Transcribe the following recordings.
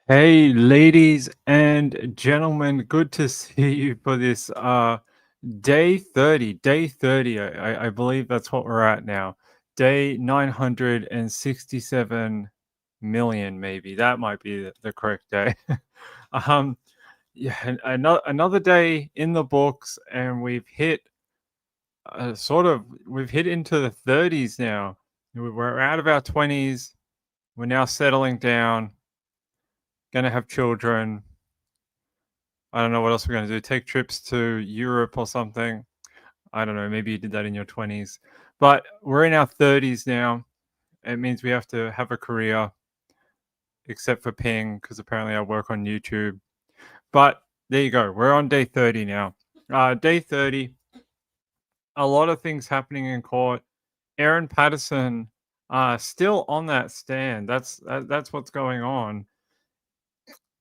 Hey, ladies and gentlemen, good to see you for this day 30. Day 30, I believe that's what we're at now. Day 967 million, maybe. That might be the correct day. um, yeah, another day in the books, and we've hit we've hit into the 30s now. We're out of our 20s. We're now settling down, gonna have children. I don't know what else we're gonna do. Take trips to Europe or something. I don't know. Maybe you did that in your 20s, but we're in our 30s now. It means we have to have a career, except for Ping, because apparently I work on YouTube. But there you go. We're on day 30 now. Day 30. A lot of things happening in court. Erin Patterson, still on that stand. That's what's going on.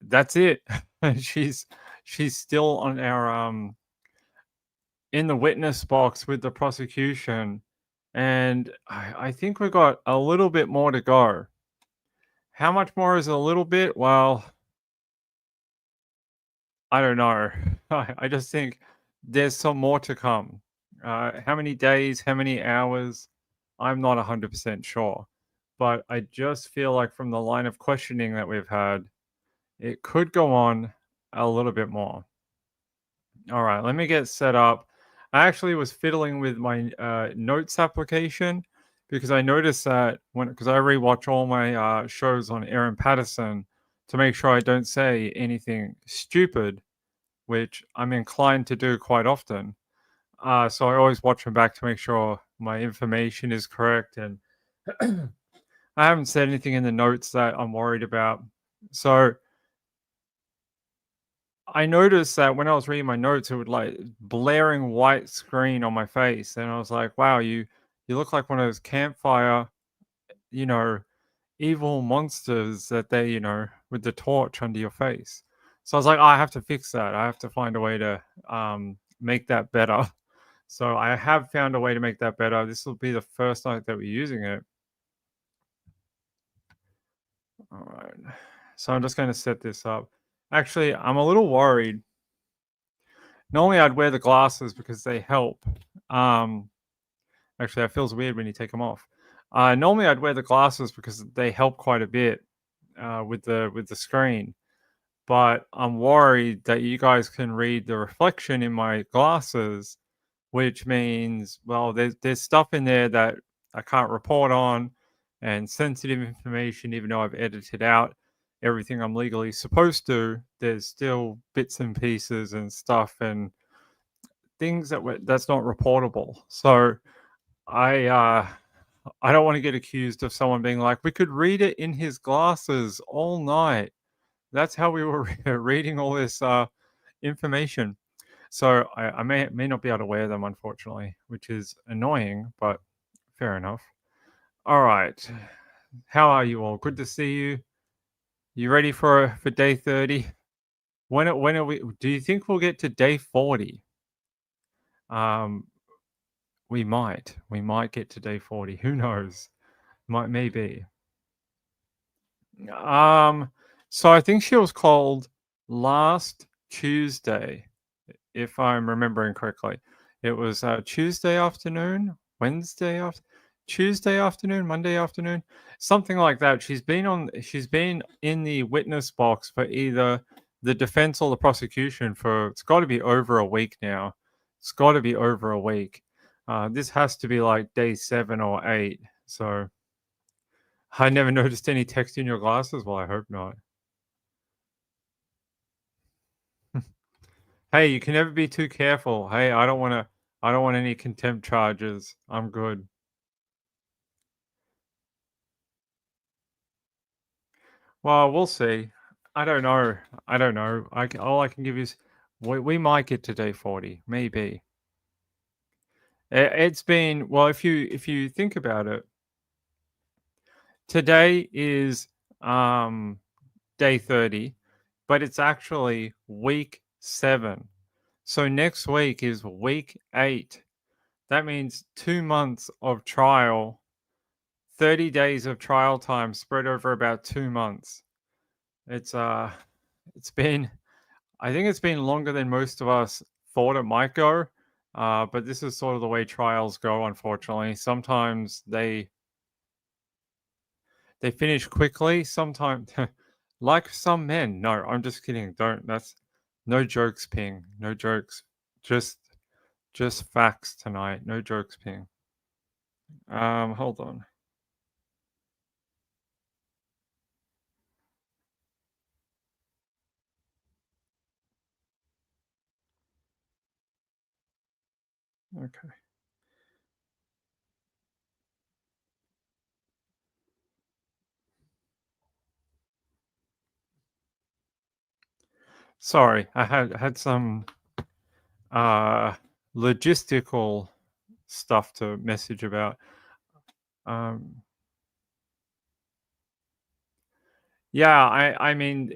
That's it. she's she's still on our in the witness box with the prosecution, and I think we got a little bit more to go. How much more is a little bit? Well, I don't know. I just think there's some more to come. How many days, how many hours? I'm not 100% sure. But I just feel like from the line of questioning that we've had, it could go on a little bit more. All right, let me get set up. I actually was fiddling with my notes application because I noticed that because I rewatch all my shows on Erin Patterson to make sure I don't say anything stupid, which I'm inclined to do quite often. So I always watch them back to make sure my information is correct, and I haven't said anything in the notes that I'm worried about. So I noticed that when I was reading my notes, it would like blaring white screen on my face, and I was like, "Wow, you look like one of those campfire, you know, evil monsters that they, with the torch under your face." So I was like, "I have to fix that. I have to find a way to make that better." So I have found a way to make that better. This will be the first night that we're using it. All right. So I'm just going to set this up. Actually, I'm a little worried. Normally, I'd wear the glasses because they help. Um, Actually, that feels weird when you take them off. Normally, I'd wear the glasses because they help quite a bit with the screen. But I'm worried that you guys can read the reflection in my glasses, which means, well, there's stuff in there that I can't report on, and sensitive information, even though I've edited out everything I'm legally supposed to. There's still bits and pieces and stuff and things that's not reportable. So I uh I don't want to get accused of someone being like, we could read it in his glasses all night. That's how we were reading all this information. So I may not be able to wear them, unfortunately, which is annoying, but fair enough. All right. How are you all? Good to see you. You ready for day 30? When are we do you think we'll get to day 40? Um we might. We might get to day 40. Who knows? Maybe. Um, so I think she was called last Tuesday, if I'm remembering correctly. It was Tuesday afternoon, Tuesday afternoon, Monday afternoon, something like that. She's been in the witness box for either the defense or the prosecution for it's got to be over a week now. It's got to be over a week. This has to be like day 7 or 8. So I never noticed any text in your glasses. Well, I hope not. Hey, you can never be too careful. Hey, I don't want any contempt charges. I'm good. Well, we'll see. I don't know. I don't know. All I can give is we might get to day 40, maybe. It's been well. If you think about it, today is day 30, but it's actually week 7. So next week is week 8. That means 2 months of trial, 30 days of trial time spread over about 2 months. It's it's been I think it's been longer than most of us thought it might go. But this is sort of the way trials go, unfortunately. Sometimes they finish quickly, sometimes like some men. No, I'm just kidding. Don't that's no jokes, Ping. No jokes. Just just facts tonight. No jokes, Ping. Hold on. Okay. Sorry, I had some uh logistical stuff to message about. Um Yeah, I mean,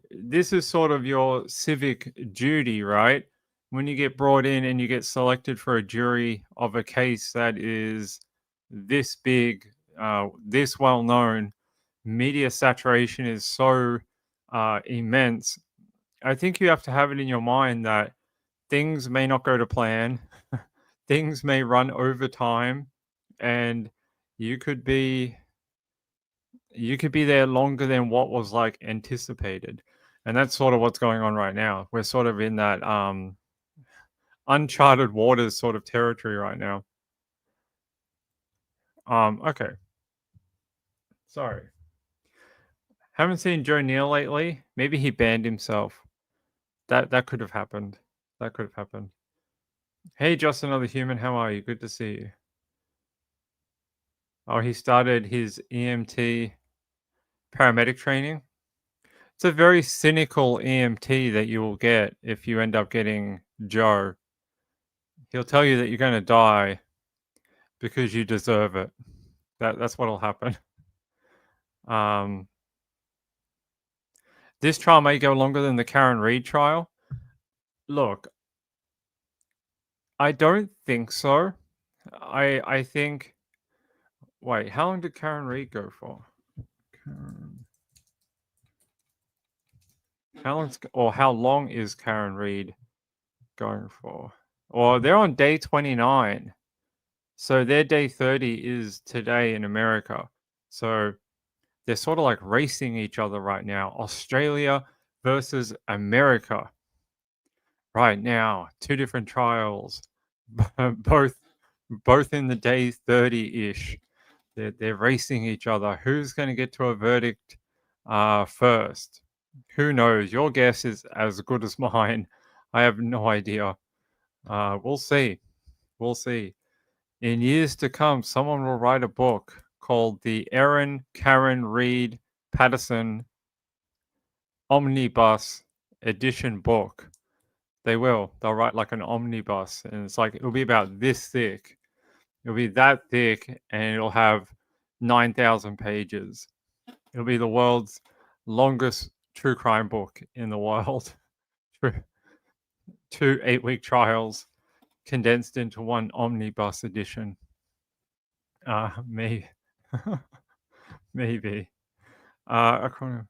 this is sort of your civic duty, right? When you get brought in and you get selected for a jury of a case that is this big, this well known, media saturation is so immense. I think you have to have it in your mind that things may not go to plan, things may run over time, and you could be you could be there longer than what was like anticipated. And that's sort of what's going on right now. We're sort of in that uncharted waters sort of territory right now. Okay. Sorry. Haven't seen Joe Neal lately. Maybe he banned himself. That could have happened. That could have happened. Hey, just another human. How are you? Good to see you. Oh, he started his EMT paramedic training. It's a very cynical EMT that you will get if you end up getting Joe. He'll tell you that you're gonna die because you deserve it. That's what'll happen. Um, this trial may go longer than the Karen Reed trial. Look, I don't think so. I think. Wait, how long did Karen Reed go for? Karen, how long is Karen Reed going for? Well, they're on day 29. So their day 30 is today in America. So they're sort of like racing each other right now. Australia versus America right now. Two different trials, both both in the day 30-ish. They're racing each other. Who's going to get to a verdict first? Who knows? Your guess is as good as mine. I have no idea. We'll see. We'll see. In years to come, someone will write a book called the Erin Karen Reed Patterson Omnibus Edition book. They will. They'll write like an omnibus, and it's like it'll be about this thick. It'll be that thick, and it'll have 9,000 pages. It'll be the world's longest true crime book in the world. Two 8-week trials condensed into one omnibus edition. Maybe. Maybe. According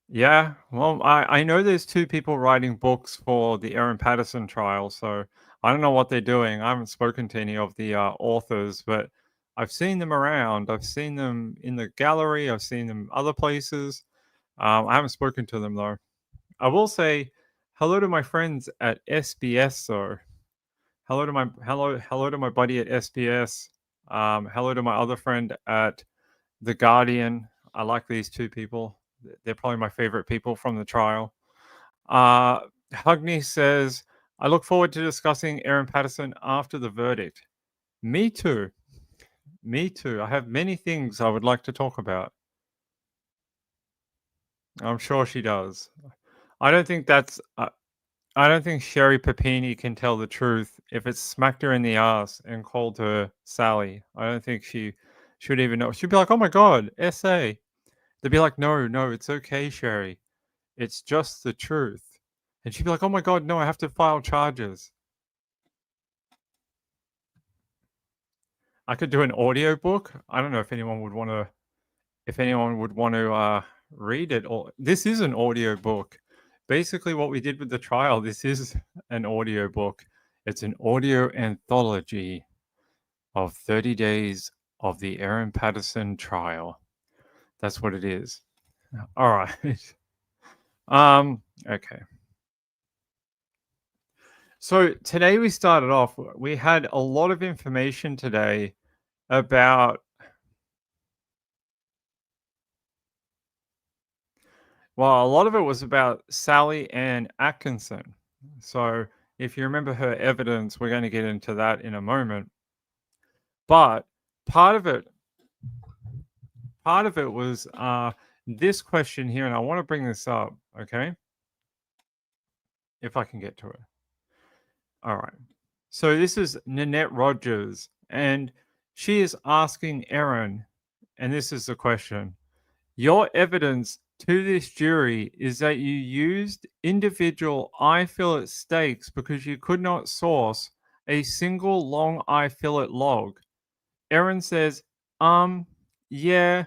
Yeah, well, I know there's two people writing books for the Erin Patterson trial, so I don't know what they're doing. I haven't spoken to any of the authors, but I've seen them around. I've seen them in the gallery. I've seen them other places. I haven't spoken to them though. I will say hello to my friends at SBS though. Hello to my buddy at SBS. Hello to my other friend at The Guardian. I like these two people. They're probably my favorite people from the trial. Hugney says, I look forward to discussing Erin Patterson after the verdict. Me too. Me too. I have many things I would like to talk about. I'm sure she does. I don't think that's. I don't think Sherry Papini can tell the truth if it smacked her in the ass and called her Sally. I don't think she should even know. She'd be like, "Oh my god, SA." They'd be like, "No, no, it's okay, Sherry. It's just the truth." And she'd be like, "Oh my god, no, I have to file charges." I could do an audio book. I don't know if anyone would want to if anyone would want to read it, or this is an audio book. Basically, what we did with the trial, this is an audio book. It's an audio anthology of 30 days of the Erin Patterson trial. That's what it is. All right. Okay. So today we started off, we had a lot of information today about, well, a lot of it was about Sally Ann Atkinson. So if you remember her evidence, we're going to get into that in a moment. But part of it, was this question here, and I want to bring this up, okay? If I can get to it. All right. So this is Nanette Rogers, and she is asking Erin, and this is the question. Your evidence to this jury is that you used individual eye fillet steaks because you could not source a single long eye fillet log. Erin says, yeah,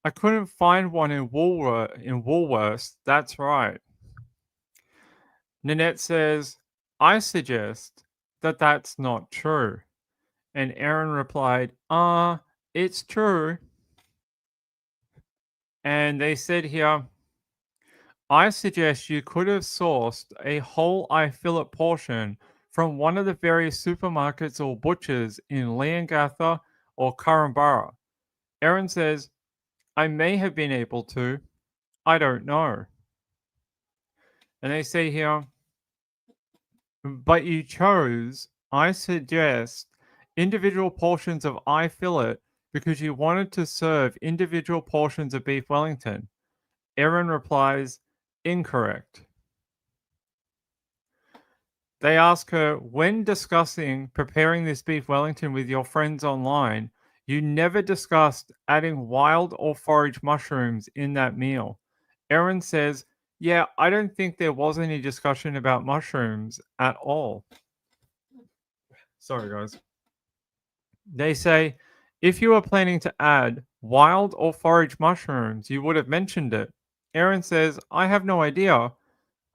I couldn't find one in Woolworths. That's right. Nanette says, I suggest that that's not true. And Erin replied, it's true. And they said here, I suggest you could have sourced a whole eye fillet portion from one of the various supermarkets or butchers in Leongatha or Currumbara. Erin says, I may have been able to. I don't know. And they say here, but you chose, I suggest, individual portions of eye fillet because you wanted to serve individual portions of beef Wellington. Erin replies, incorrect. They ask her, when discussing preparing this beef Wellington with your friends online, you never discussed adding wild or forage mushrooms in that meal. Erin says, yeah, I don't think there was any discussion about mushrooms at all. Sorry, guys. They say, if you were planning to add wild or forage mushrooms, you would have mentioned it. Erin says, I have no idea.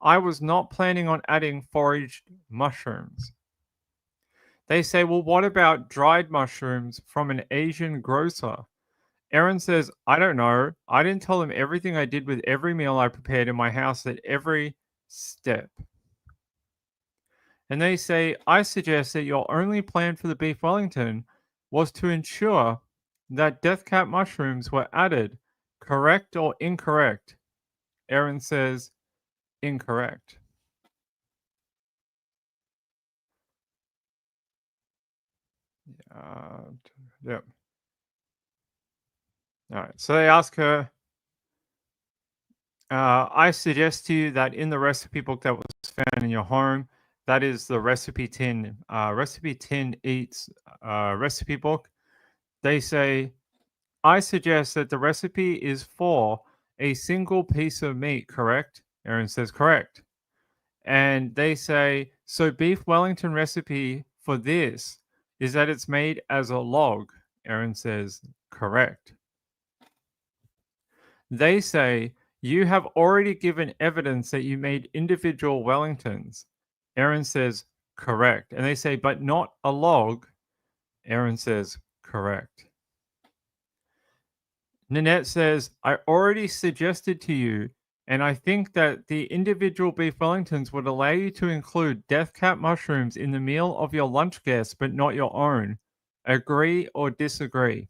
I was not planning on adding foraged mushrooms. They say, well, what about dried mushrooms from an Asian grocer? Erin says, I don't know. I didn't tell them everything I did with every meal I prepared in my house at every step. And they say, I suggest that your only plan for the beef Wellington was to ensure that death cap mushrooms were added. Correct or incorrect? Erin says, incorrect. Yep. All right. So they ask her, I suggest to you that in the recipe book that was found in your home, that is the Recipe Tin, Recipe Tin Eats recipe book. They say, I suggest that the recipe is for a single piece of meat, correct? Erin says, correct. And they say, so beef Wellington recipe for this is that it's made as a log. Erin says, correct. They say, you have already given evidence that you made individual Wellingtons. Erin says, correct. And they say, but not a log. Erin says, correct. Nanette says, I already suggested to you, and I think that the individual beef Wellingtons would allow you to include death cap mushrooms in the meal of your lunch guests, but not your own. Agree or disagree?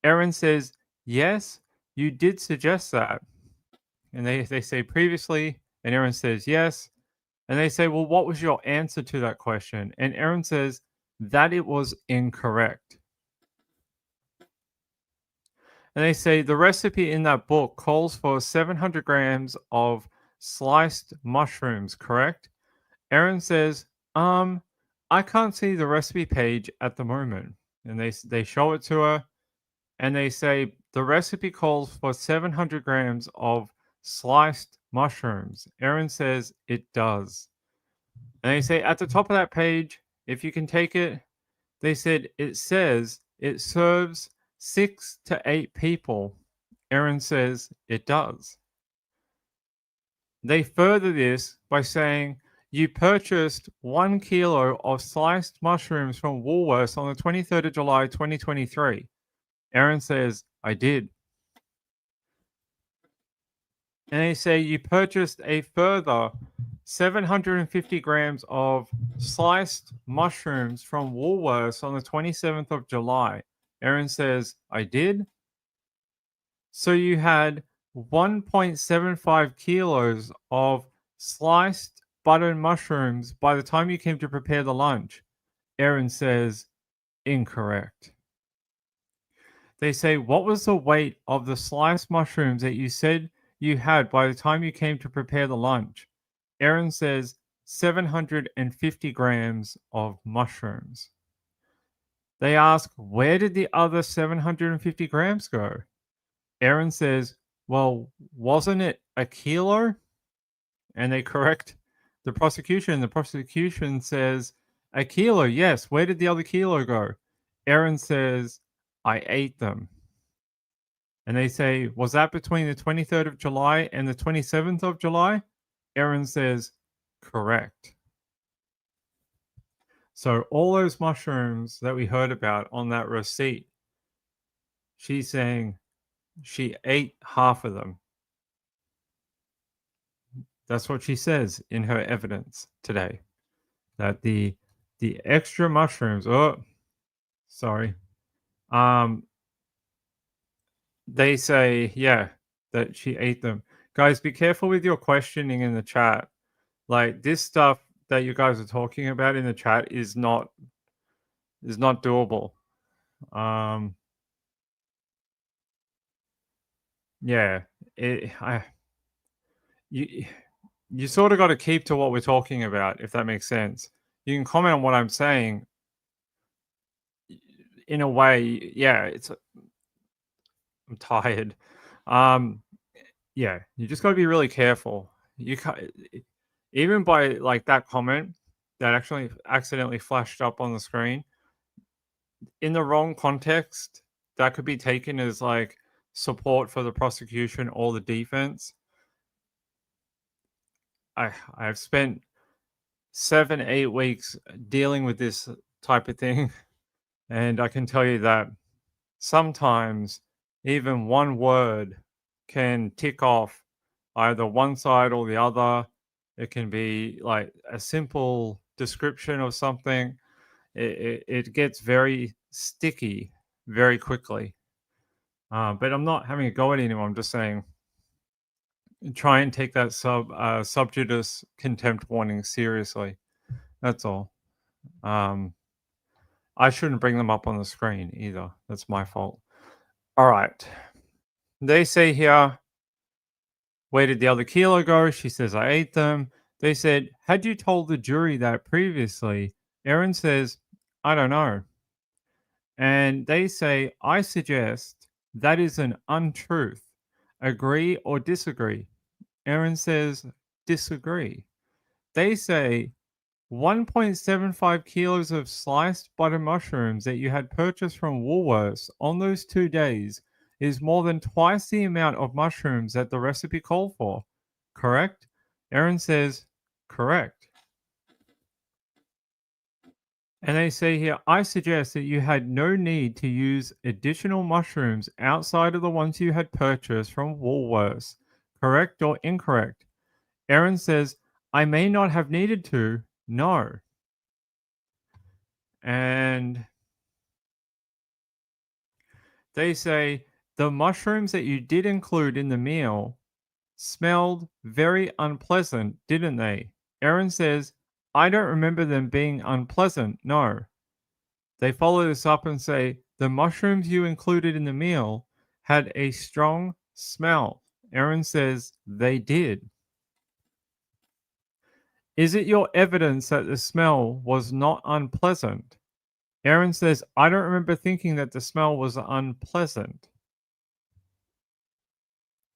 Erin says, yes, you did suggest that. And they say previously, and Erin says yes. And they say, well, what was your answer to that question? And Erin says that it was incorrect. And they say the recipe in that book calls for 700 grams of sliced mushrooms, correct? Erin says, I can't see the recipe page at the moment. And they show it to her, and they say the recipe calls for 700 grams of sliced mushrooms. Erin says it does. And they say at the top of that page, if you can take it, they said it says it serves 6 to 8 people? Erin says it does. They further this by saying, you purchased 1 kilo of sliced mushrooms from Woolworths on the 23rd of July, 2023. Erin says, I did. And they say you purchased a further 750 grams of sliced mushrooms from Woolworths on the 27th of July. Erin says, I did. So you had 1.75 kilos of sliced buttered mushrooms by the time you came to prepare the lunch. Erin says, incorrect. They say, what was the weight of the sliced mushrooms that you said you had by the time you came to prepare the lunch? Erin says 750 grams of mushrooms. They ask, where did the other 750 grams go? Erin says, well, wasn't it a kilo? And they correct the prosecution. The prosecution says, a kilo, yes. Where did the other kilo go? Erin says, I ate them. And they say, was that between the 23rd of July and the 27th of July? Erin says, correct. So all those mushrooms that we heard about on that receipt, she's saying she ate half of them. That's what she says in her evidence today. That the extra mushrooms, they say, yeah, that she ate them. Guys, be careful with your questioning in the chat. Like, this stuff that you guys are talking about in the chat is not doable. Yeah, you sort of got to keep to what we're talking about, if that makes sense. You can comment on what I'm saying in a way. Yeah, I'm tired. Yeah, you just got to be really careful. You can't, even by like that comment that actually accidentally flashed up on the screen, in the wrong context, that could be taken as like support for the prosecution or the defense. I've spent 7-8 weeks dealing with this type of thing, and I can tell you that sometimes even one word can tick off either one side or the other. It can be like a simple description of something. It gets very sticky very quickly. But I'm not having a go at anyone. I'm just saying, try and take that sub judice contempt warning seriously. That's all. I shouldn't bring them up on the screen either. That's my fault. All right. They say here, where did the other kilo go? She says, I ate them. They said, had you told the jury that previously? Erin says, I don't know. And they say, I suggest that is an untruth. Agree or disagree? Erin says, disagree. They say, 1.75 kilos of sliced butter mushrooms that you had purchased from Woolworths on those 2 days is more than twice the amount of mushrooms that the recipe called for. Correct? Erin says, correct. And they say here, I suggest that you had no need to use additional mushrooms outside of the ones you had purchased from Woolworths. Correct or incorrect? Erin says, I may not have needed to. No. And they say the mushrooms that you did include in the meal smelled very unpleasant, didn't they? Erin says, I don't remember them being unpleasant, no. They follow this up and say, the mushrooms you included in the meal had a strong smell. Erin says, they did. Is it your evidence that the smell was not unpleasant? Erin says, I don't remember thinking that the smell was unpleasant.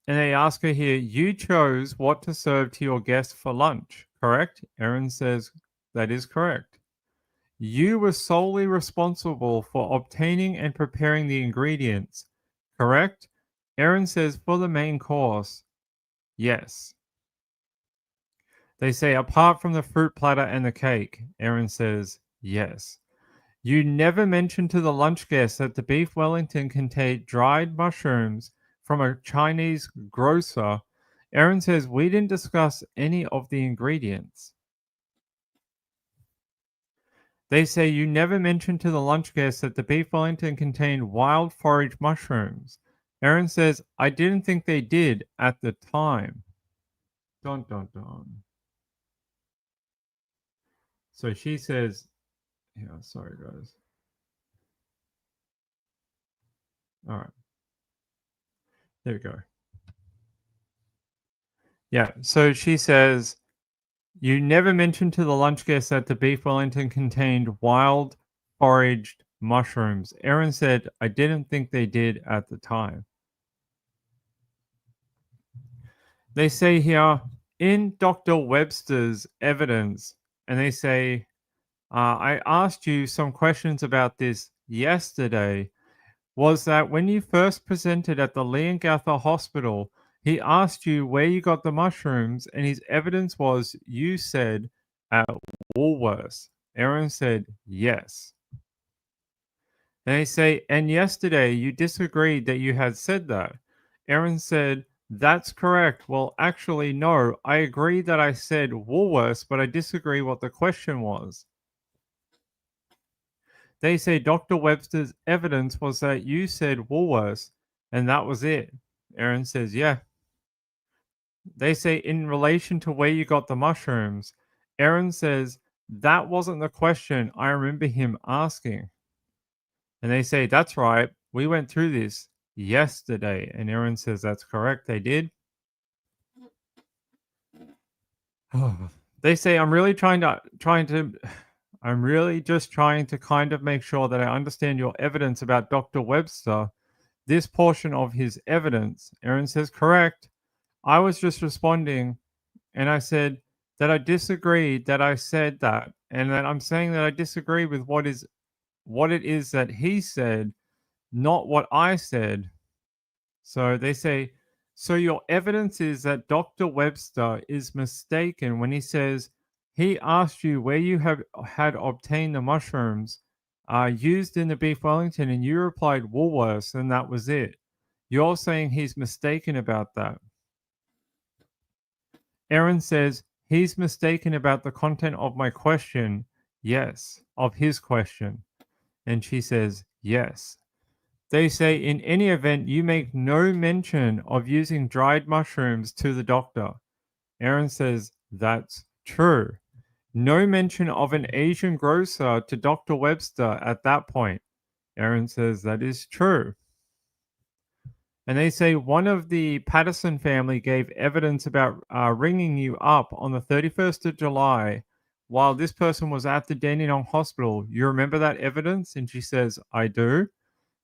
And they ask her here, you chose what to serve to your guests for lunch, correct? Erin says, that is correct. You were solely responsible for obtaining and preparing the ingredients, correct? Erin says, for the main course, yes. They say, apart from the fruit platter and the cake. Erin says, yes. You never mentioned to the lunch guests that the beef Wellington contained dried mushrooms from a Chinese grocer. Erin says, we didn't discuss any of the ingredients. They say you never mentioned to the lunch guests that the beef Wellington contained wild forage mushrooms. Erin says, I didn't think they did at the time. Dun dun dun. So she says, yeah, sorry guys. All right. There we go. Yeah, so she says, you never mentioned to the lunch guests that the beef Wellington contained wild foraged mushrooms. Erin said, I didn't think they did at the time. They say here, in Dr. Webster's evidence, and they say, I asked you some questions about this yesterday. Was that when you first presented at the Leongatha Hospital, he asked you where you got the mushrooms, and his evidence was you said at Woolworths. Erin said yes. And they say, and yesterday you disagreed that you had said that. Erin said, that's correct. Well, actually, no, I agree that I said Woolworths, but I disagree what the question was. They say Dr. Webster's evidence was that you said Woolworths, and that was it. Erin says, yeah. They say in relation to where you got the mushrooms, Erin says, that wasn't the question I remember him asking. And they say, that's right. We went through this yesterday. And Erin says, that's correct. They did. They say, I'm really just trying to kind of make sure that I understand your evidence about Dr. Webster. This portion of his evidence. Erin says, correct. I was just responding and I said that I disagreed that I said that, and that I'm saying that I disagree with what it is that he said, not what I said. So they say, so your evidence is that Dr. Webster is mistaken when he says he asked you where you had obtained the mushrooms used in the beef Wellington, and you replied Woolworths, and that was it. You're saying he's mistaken about that. Erin says he's mistaken about the content of my question. Yes, of his question. And she says, yes. They say, in any event, you make no mention of using dried mushrooms to the doctor. Erin says, that's true. No mention of an Asian grocer to Dr. Webster at that point. Erin says, that is true. And they say one of the Patterson family gave evidence about ringing you up on the 31st of July while this person was at the Dandenong Hospital. You remember that evidence? And she says, I do.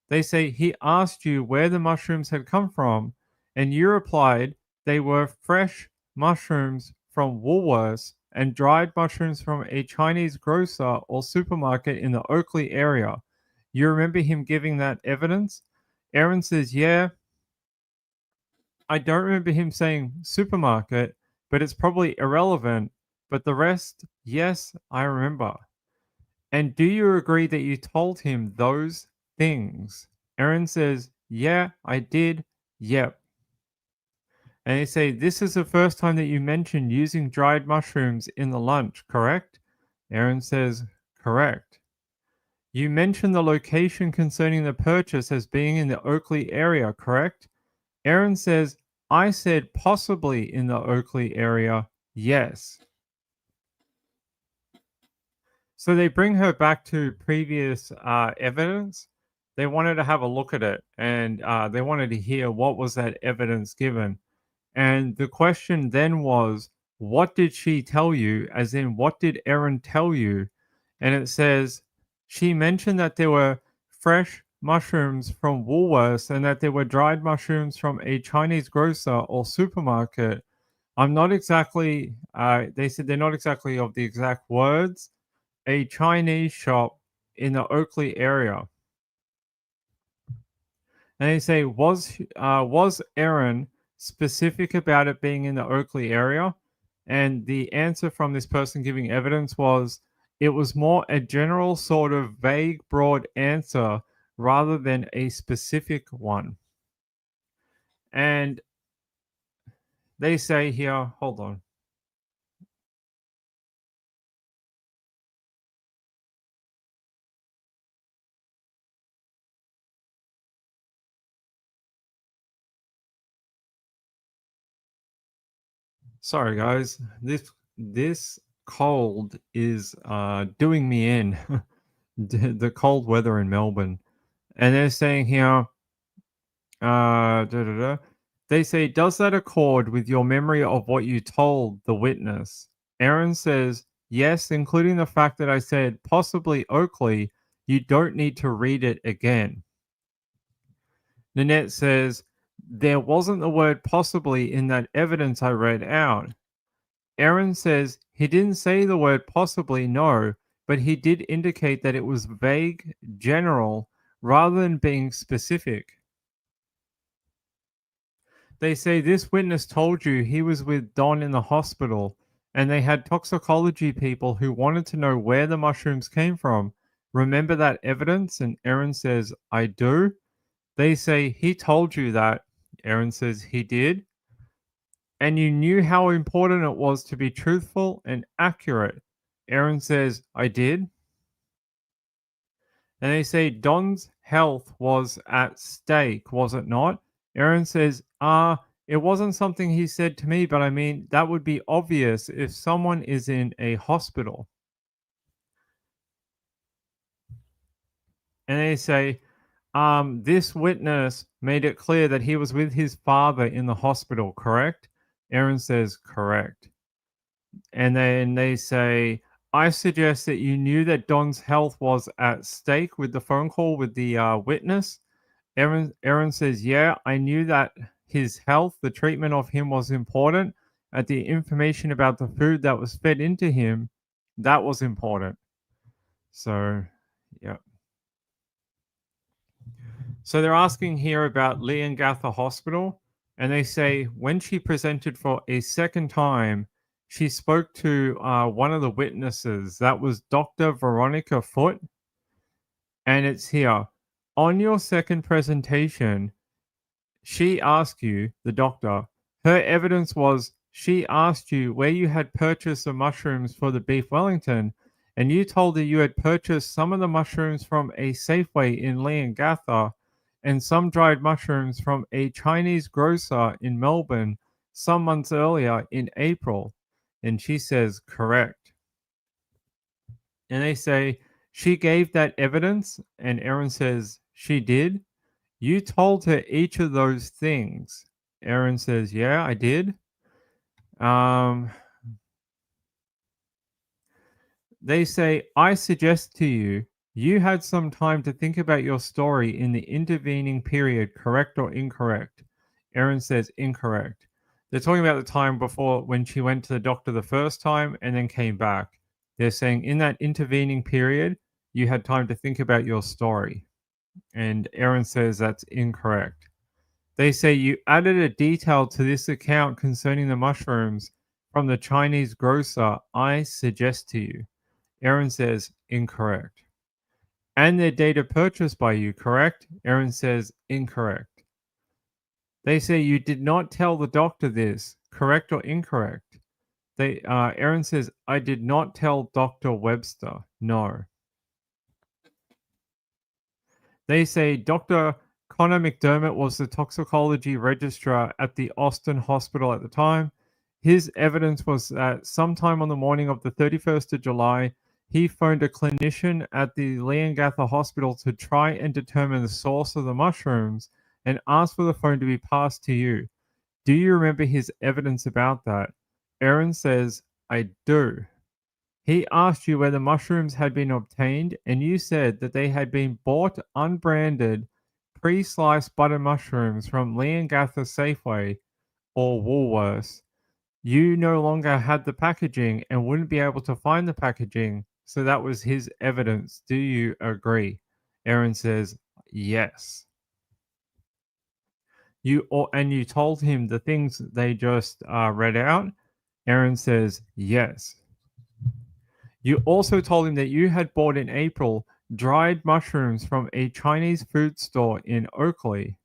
They say he asked you where the mushrooms had come from, and you replied they were fresh mushrooms from Woolworths and dried mushrooms from a Chinese grocer or supermarket in the Oakley area. You remember him giving that evidence? Erin says, yeah. I don't remember him saying supermarket, but it's probably irrelevant. But the rest, yes, I remember. And do you agree that you told him those things? Erin says, yeah, I did. Yep. And they say, this is the first time that you mentioned using dried mushrooms in the lunch, correct? Erin says, correct. You mentioned the location concerning the purchase as being in the Oakley area, correct? Erin says, I said possibly in the Oakley area, yes. So they bring her back to previous evidence. They wanted to have a look at it, and they wanted to hear what was that evidence given. And the question then was, what did she tell you? As in, what did Erin tell you? And it says, she mentioned that there were fresh mushrooms from Woolworths and that there were dried mushrooms from a Chinese grocer or supermarket. I'm not exactly, they said they're not exactly of the exact words, a Chinese shop in the Oakley area. And they say, was Erin specific about it being in the Oakley area? And the answer from this person giving evidence was, it was more a general sort of vague, broad answer rather than a specific one. And they say here, hold on. Sorry, guys. This cold is doing me in. The cold weather in Melbourne, and they're saying here, da, da, da. They say, does that accord with your memory of what you told the witness? Erin says, yes, including the fact that I said possibly Oakley. You don't need to read it again. Nanette says, there wasn't the word possibly in that evidence I read out. Erin says he didn't say the word possibly, no, but he did indicate that it was vague, general, rather than being specific. They say this witness told you he was with Don in the hospital and they had toxicology people who wanted to know where the mushrooms came from. Remember that evidence? And Erin says, I do. They say he told you that. Erin says he did. And you knew how important it was to be truthful and accurate. Erin says, I did. And they say Don's health was at stake, was it not? Erin says, it wasn't something he said to me, but I mean, that would be obvious if someone is in a hospital. And they say, this witness made it clear that he was with his father in the hospital, correct? Erin says, correct. And then they say, I suggest that you knew that Don's health was at stake with the phone call with the witness. Erin says, yeah, I knew that his health, the treatment of him was important. And the information about the food that was fed into him, that was important. So, yeah. So they're asking here about Leongatha Hospital. And they say when she presented for a second time, she spoke to one of the witnesses. That was Dr. Veronica Foote. And it's here. On your second presentation, she asked you, the doctor, her evidence was she asked you where you had purchased the mushrooms for the beef Wellington, and you told her you had purchased some of the mushrooms from a Safeway in Leongatha and some dried mushrooms from a Chinese grocer in Melbourne some months earlier in April. And she says, correct. And they say, she gave that evidence, and Erin says, she did. You told her each of those things. Erin says, yeah, I did. They say, I suggest to you, you had some time to think about your story in the intervening period, correct or incorrect? Erin says, incorrect. They're talking about the time before when she went to the doctor the first time and then came back. They're saying in that intervening period, you had time to think about your story. And Erin says that's incorrect. They say you added a detail to this account concerning the mushrooms from the Chinese grocer I suggest to you. Erin says incorrect. And their data purchased by you, correct? Erin says incorrect. They say you did not tell the doctor this, correct or incorrect? Erin says I did not tell Dr. Webster. No. They say Dr. Connor McDermott was the toxicology registrar at the Austin Hospital at the time. His evidence was that sometime on the morning of the 31st of July, he phoned a clinician at the Leongatha Hospital to try and determine the source of the mushrooms and asked for the phone to be passed to you. Do you remember his evidence about that? Erin says, I do. He asked you where the mushrooms had been obtained, and you said that they had been bought unbranded, pre-sliced butter mushrooms from Leongatha Safeway or Woolworths. You no longer had the packaging and wouldn't be able to find the packaging. So that was his evidence. Do you agree? Erin says, yes. And you told him the things they just read out. Erin says, yes. You also told him that you had bought in April dried mushrooms from a Chinese food store in Oakley.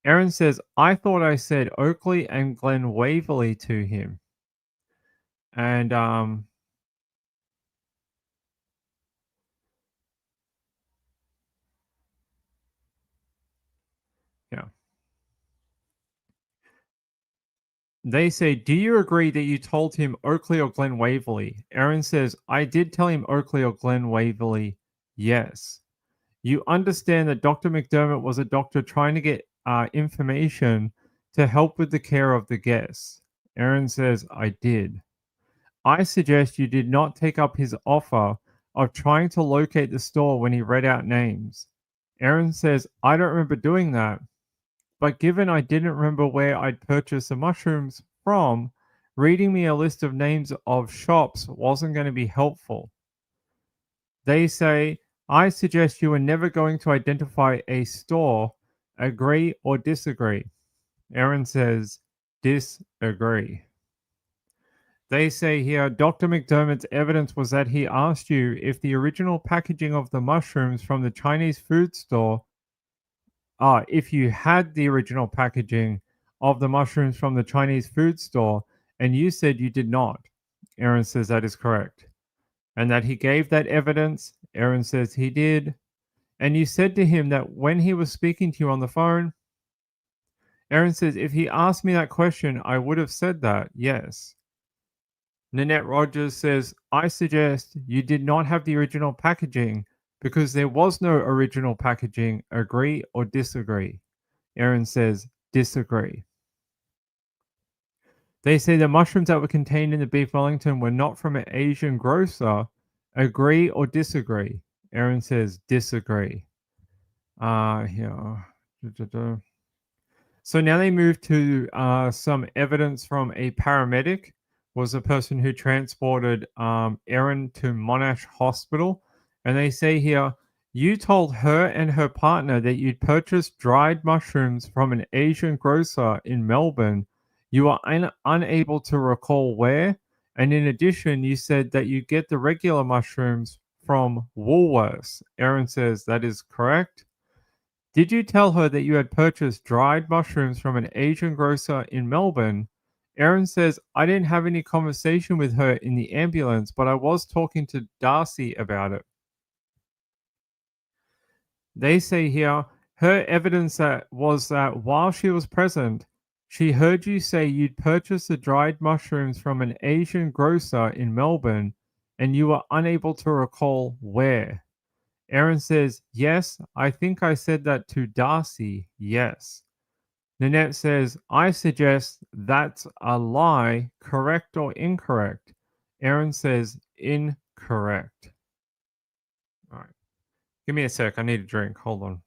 Erin says, I thought I said Oakley and Glen Waverley to him. And yeah. They say, do you agree that you told him Oakley or Glen Waverley? Erin says, I did tell him Oakley or Glen Waverley. Yes. You understand that Dr. McDermott was a doctor trying to get information to help with the care of the guests. Erin says, I did. I suggest you did not take up his offer of trying to locate the store when he read out names. Erin says, I don't remember doing that, but given I didn't remember where I'd purchased the mushrooms from, reading me a list of names of shops wasn't going to be helpful. They say, I suggest you are never going to identify a store. Agree or disagree? Erin says, disagree. They say here, Dr. McDermott's evidence was that he asked you if the original packaging of the mushrooms from the Chinese food store, if you had the original packaging of the mushrooms from the Chinese food store, and you said you did not. Erin says that is correct. And that he gave that evidence. Erin says he did. And you said to him that when he was speaking to you on the phone, Erin says, if he asked me that question, I would have said that, yes. Nanette Rogers says, I suggest you did not have the original packaging because there was no original packaging. Agree or disagree? Erin says, disagree. They say the mushrooms that were contained in the beef Wellington were not from an Asian grocer. Agree or disagree? Erin says, disagree. Yeah. So now they move to some evidence from a paramedic, was the person who transported Erin to Monash Hospital. And they say here, you told her and her partner that you'd purchased dried mushrooms from an Asian grocer in Melbourne. You are unable to recall where. And in addition, you said that you get the regular mushrooms from Woolworths. Erin says that is correct. Did you tell her that you had purchased dried mushrooms from an Asian grocer in Melbourne? Erin says, I didn't have any conversation with her in the ambulance, but I was talking to Darcy about it. They say here, her evidence was that while she was present, she heard you say you'd purchased the dried mushrooms from an Asian grocer in Melbourne, and you were unable to recall where. Erin says, yes, I think I said that to Darcy. Yes. Nanette says, I suggest that's a lie, correct or incorrect. Erin says, incorrect. All right. Give me a sec. I need a drink. Hold on.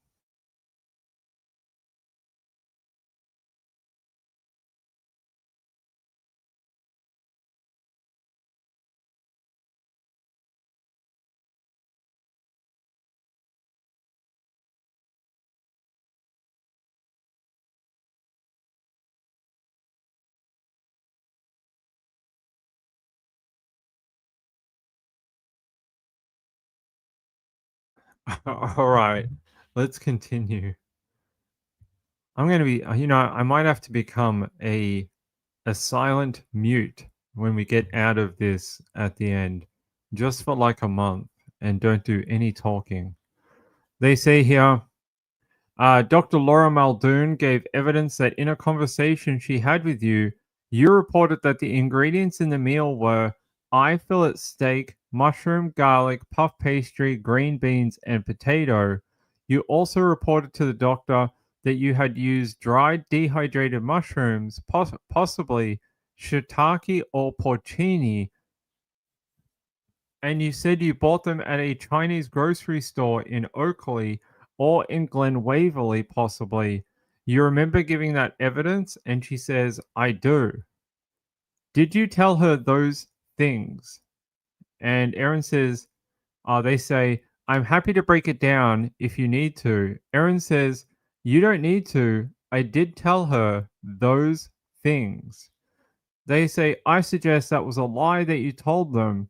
All right. Let's continue. I'm going to be, I might have to become a silent mute when we get out of this at the end, just for like a month, and don't do any talking. They say here, Dr. Laura Muldoon gave evidence that in a conversation she had with you, you reported that the ingredients in the meal were eye fillet steak, mushroom, garlic, puff pastry, green beans, and potato. You also reported to the doctor that you had used dried dehydrated mushrooms, possibly shiitake or porcini, and you said you bought them at a Chinese grocery store in Oakley or in Glen Waverley, possibly. You remember giving that evidence? And she says, I do. Did you tell her those things? And Erin says, They say, I'm happy to break it down if you need to. Erin says, you don't need to. I did tell her those things. They say, I suggest that was a lie that you told them,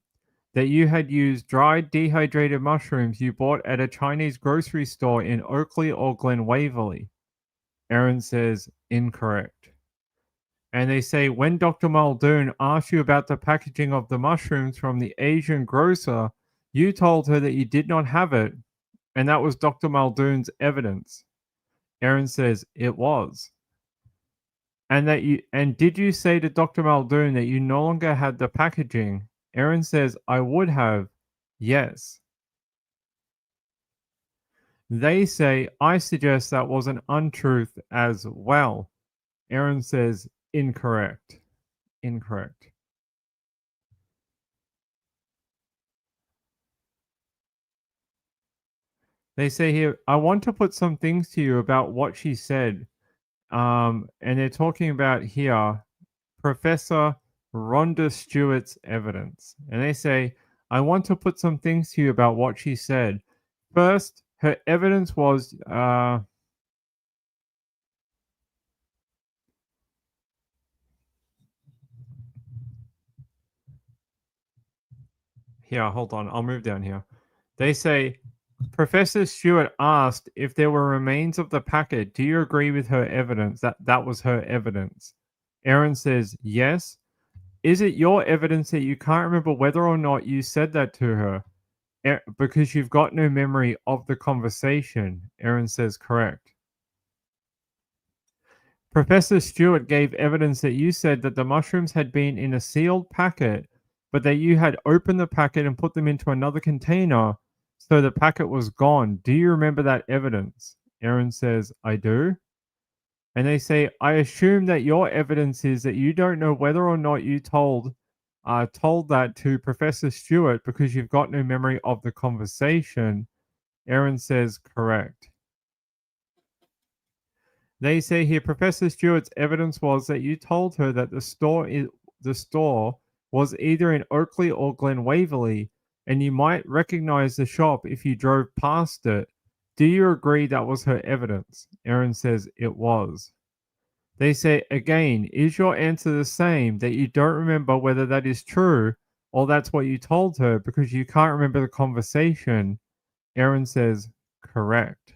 that you had used dried dehydrated mushrooms you bought at a Chinese grocery store in Oakley or Glen Waverley. Erin says, incorrect. And they say, when Dr. Muldoon asked you about the packaging of the mushrooms from the Asian grocer, you told her that you did not have it, and that was Dr. Muldoon's evidence. Erin says, it was. And did you say to Dr. Muldoon that you no longer had the packaging? Erin says, I would have. Yes. They say, I suggest that was an untruth as well. Erin says, incorrect. Incorrect. They say here, I want to put some things to you about what she said. And they're talking about here Professor Rhonda Stewart's evidence. And they say, I want to put some things to you about what she said. First, her evidence was here, hold on, I'll move down here. They say, Professor Stewart asked if there were remains of the packet. Do you agree with her evidence? That was her evidence. Erin says, yes. Is it your evidence that you can't remember whether or not you said that to her? Because you've got no memory of the conversation. Erin says, correct. Professor Stewart gave evidence that you said that the mushrooms had been in a sealed packet, but that you had opened the packet and put them into another container, so the packet was gone. Do you remember that evidence? Erin says, I do. And they say, I assume that your evidence is that you don't know whether or not you told that to Professor Stewart because you've got no memory of the conversation. Erin says, correct. They say here, Professor Stewart's evidence was that you told her that the store was either in Oakley or Glen Waverley, and you might recognize the shop if you drove past it. Do you agree that was her evidence? Erin says it was. They say, again, is your answer the same, that you don't remember whether that is true or that's what you told her because you can't remember the conversation? Erin says, correct.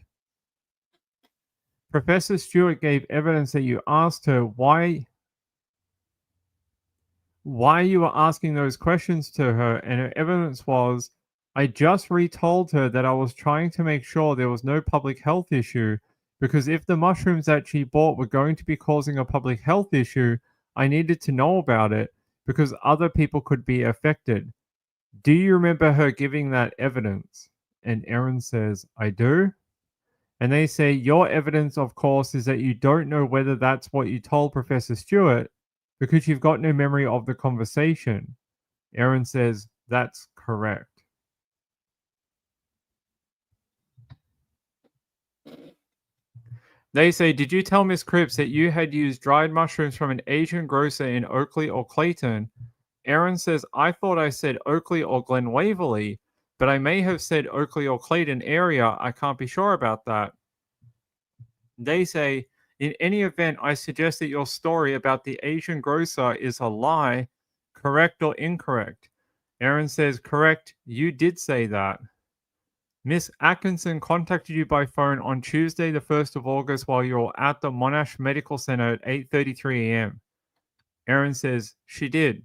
Professor Stewart gave evidence that you asked her why you were asking those questions to her, and her evidence was, I just retold her that I was trying to make sure there was no public health issue, because if the mushrooms that she bought were going to be causing a public health issue, I needed to know about it because other people could be affected. Do you remember her giving that evidence? And Erin says, I do. And they say, your evidence, of course, is that you don't know whether that's what you told Professor Stewart because you've got no memory of the conversation. Erin says, that's correct. They say, did you tell Miss Cripps that you had used dried mushrooms from an Asian grocer in Oakley or Clayton? Erin says, I thought I said Oakley or Glen Waverley, but I may have said Oakley or Clayton area. I can't be sure about that. They say, in any event, I suggest that your story about the Asian grocer is a lie, correct or incorrect. Erin says, correct, you did say that. Miss Atkinson contacted you by phone on Tuesday, the 1st of August, while you were at the Monash Medical Center at 8:33 a.m. Erin says, she did.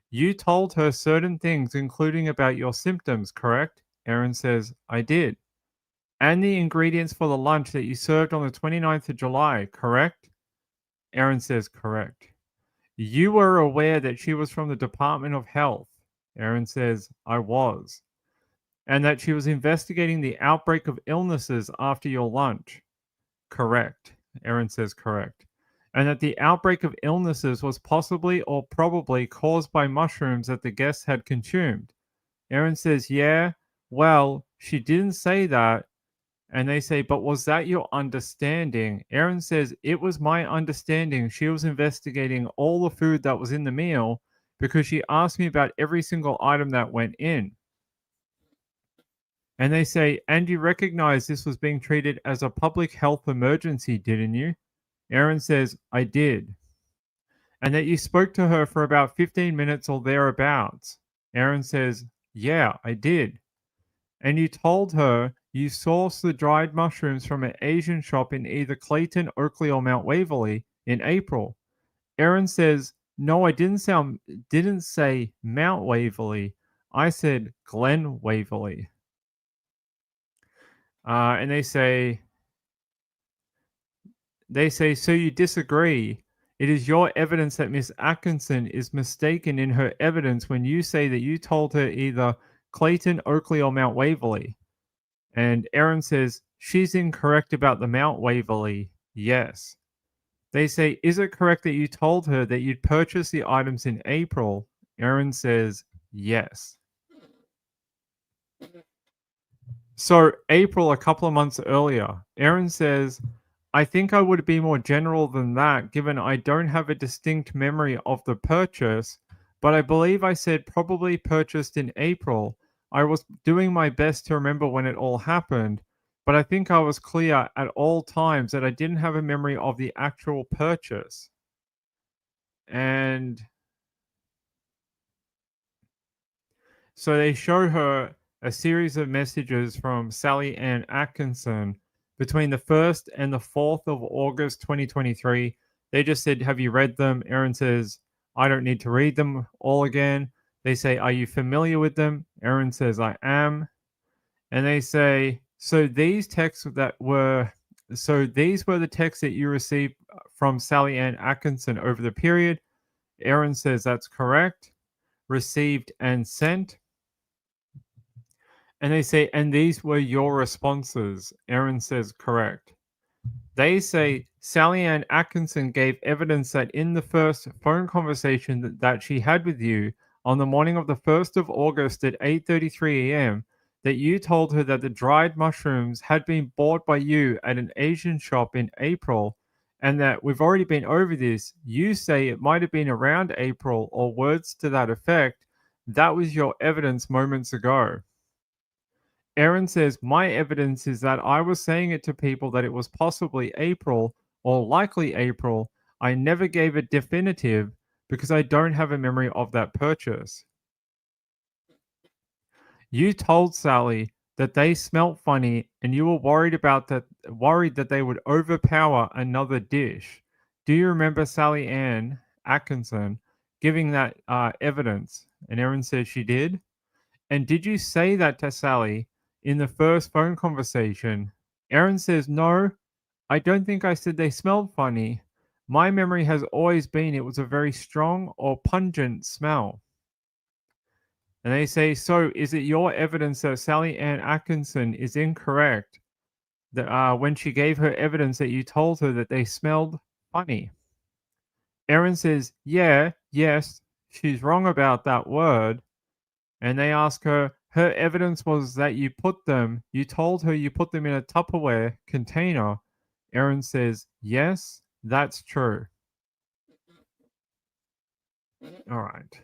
You told her certain things, including about your symptoms, correct? Erin says, I did. And the ingredients for the lunch that you served on the 29th of July, correct? Erin says, correct. You were aware that she was from the Department of Health. Erin says, I was. And that she was investigating the outbreak of illnesses after your lunch. Correct. Erin says, correct. And that the outbreak of illnesses was possibly or probably caused by mushrooms that the guests had consumed. Erin says, yeah, well, she didn't say that. And they say, but was that your understanding? Erin says, it was my understanding she was investigating all the food that was in the meal because she asked me about every single item that went in. And they say, and you recognize this was being treated as a public health emergency, didn't you? Erin says, I did. And that you spoke to her for about 15 minutes or thereabouts. Erin says, yeah, I did. And you told her you sourced the dried mushrooms from an Asian shop in either Clayton, Oakley, or Mount Waverly in April. Erin says, no, I didn't say Mount Waverly. I said Glen Waverly. And they say, so you disagree. It is your evidence that Miss Atkinson is mistaken in her evidence when you say that you told her either Clayton, Oakley, or Mount Waverly. And Erin says, she's incorrect about the Mount Waverly. Yes. They say, is it correct that you told her that you'd purchased the items in April? Erin says, yes. So, April, a couple of months earlier, Erin says, I think I would be more general than that, given I don't have a distinct memory of the purchase, but I believe I said probably purchased in April. I was doing my best to remember when it all happened, but I think I was clear at all times that I didn't have a memory of the actual purchase. And so they show her a series of messages from Sally Ann Atkinson between the 1st and the 4th of August 2023. They just said, have you read them? Erin says, I don't need to read them all again. They say, are you familiar with them? Erin says, I am. And they say, so these were the texts that you received from Sally Ann Atkinson over the period. Erin says that's correct. Received and sent. And they say, and these were your responses. Erin says, correct. They say Sally Ann Atkinson gave evidence that in the first phone conversation that she had with you on the morning of the 1st of August at 8:33 a.m., that you told her that the dried mushrooms had been bought by you at an Asian shop in April, and that we've already been over this. You say it might have been around April or words to that effect. That was your evidence moments ago. Erin says, my evidence is that I was saying it to people that it was possibly April or likely April. I never gave it definitive because I don't have a memory of that purchase. You told Sally that they smelt funny and you were worried that they would overpower another dish. Do you remember Sally Ann Atkinson giving that evidence? And Erin says she did. And did you say that to Sally in the first phone conversation? Erin says, no, I don't think I said they smelled funny. My memory has always been it was a very strong or pungent smell. And they say, so is it your evidence that Sally Ann Atkinson is incorrect that when she gave her evidence that you told her that they smelled funny? Erin says, yeah, yes, she's wrong about that word. And they ask her, her evidence was that you told her you put them in a Tupperware container. Erin says, yes, that's true. All right.